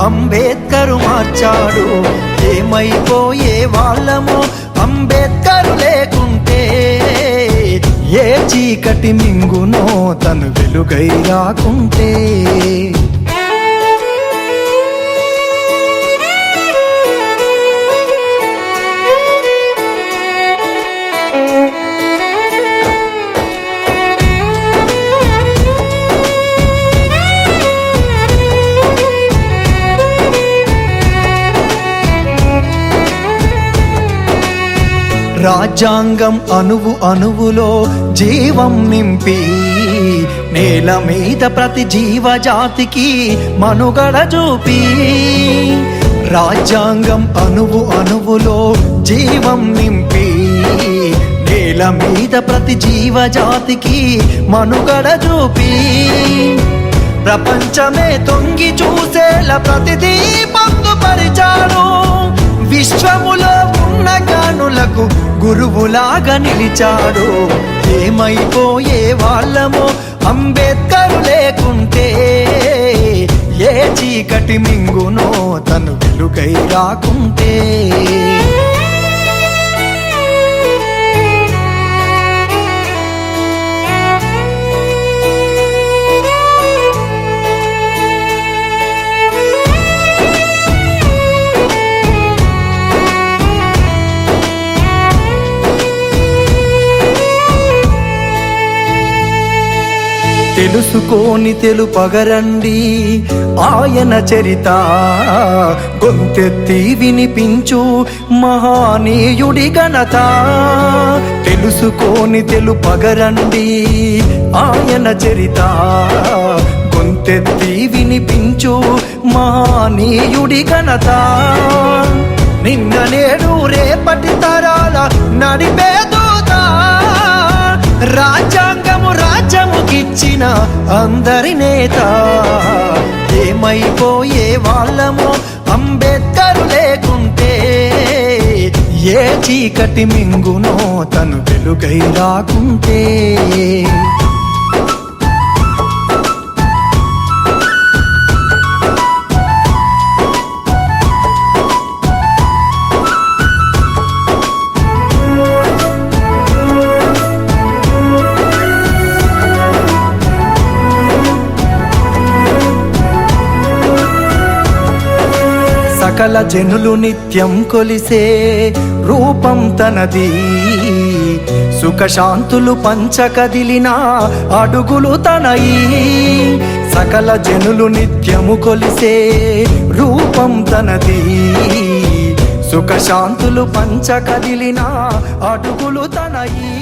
S1: అంబేద్కర్ మార్చాడు. ఏమైపోయే వాళ్ళమో అంబేద్కర్ లేకుంటే, ఏ చీకటి మింగునో తను వెలుగై రాకుంటే. రాజ్యాంగం అణువు అణువులో జీవం నింపి, నేల మీద ప్రతి జీవజాతికి మనుగడ చూపి, రాజ్యాంగం అణువు అణువులో జీవం నింపి, నేల మీద ప్రతి జీవజాతికి మనుగడ చూపి, ప్రపంచమే తొంగి చూసేలా ప్రతిదీ పొందుపరిచాడు. విశ్వములో ఉన్న జ్ఞానులకు గురువులాగా నిలిచాడు. ఏమైపోయే వాళ్ళమో అంబేద్కర్ లేకుంటే, ఏ చీకటి మింగునో తను వెలుగై రాకుంటే. తెలుసుకోని తెలుపగరండి ఆయన చరిత, గొంతెత్తి వినిపించు మహానీయుడి ఘనత. తెలుసుకోని తెలుపగరండి ఆయన చరిత, గొంతెత్తి వినిపించు మహానీయుడి ఘనత. నిన్న నేడు రేపటి తరాల నడిపే దూత, రాజ్యాంగము రాజ్యముకిచ్చిన అందరి నేత. ఏమైపోయే వాళ్ళమో అంబేద్కర్ లేకుంటే, ఏ చీకటి మింగునో తను వెలుగై రాకుంటే. సకల జనులు నిత్యం కొలిసే రూపం తనది, సుఖశాంతులు పంచకదిలిన అడుగులు తనయి. సకల జనులు నిత్యము కొలిసే రూపం తనది, సుఖశాంతులు పంచకదిలిన అడుగులు తనయి.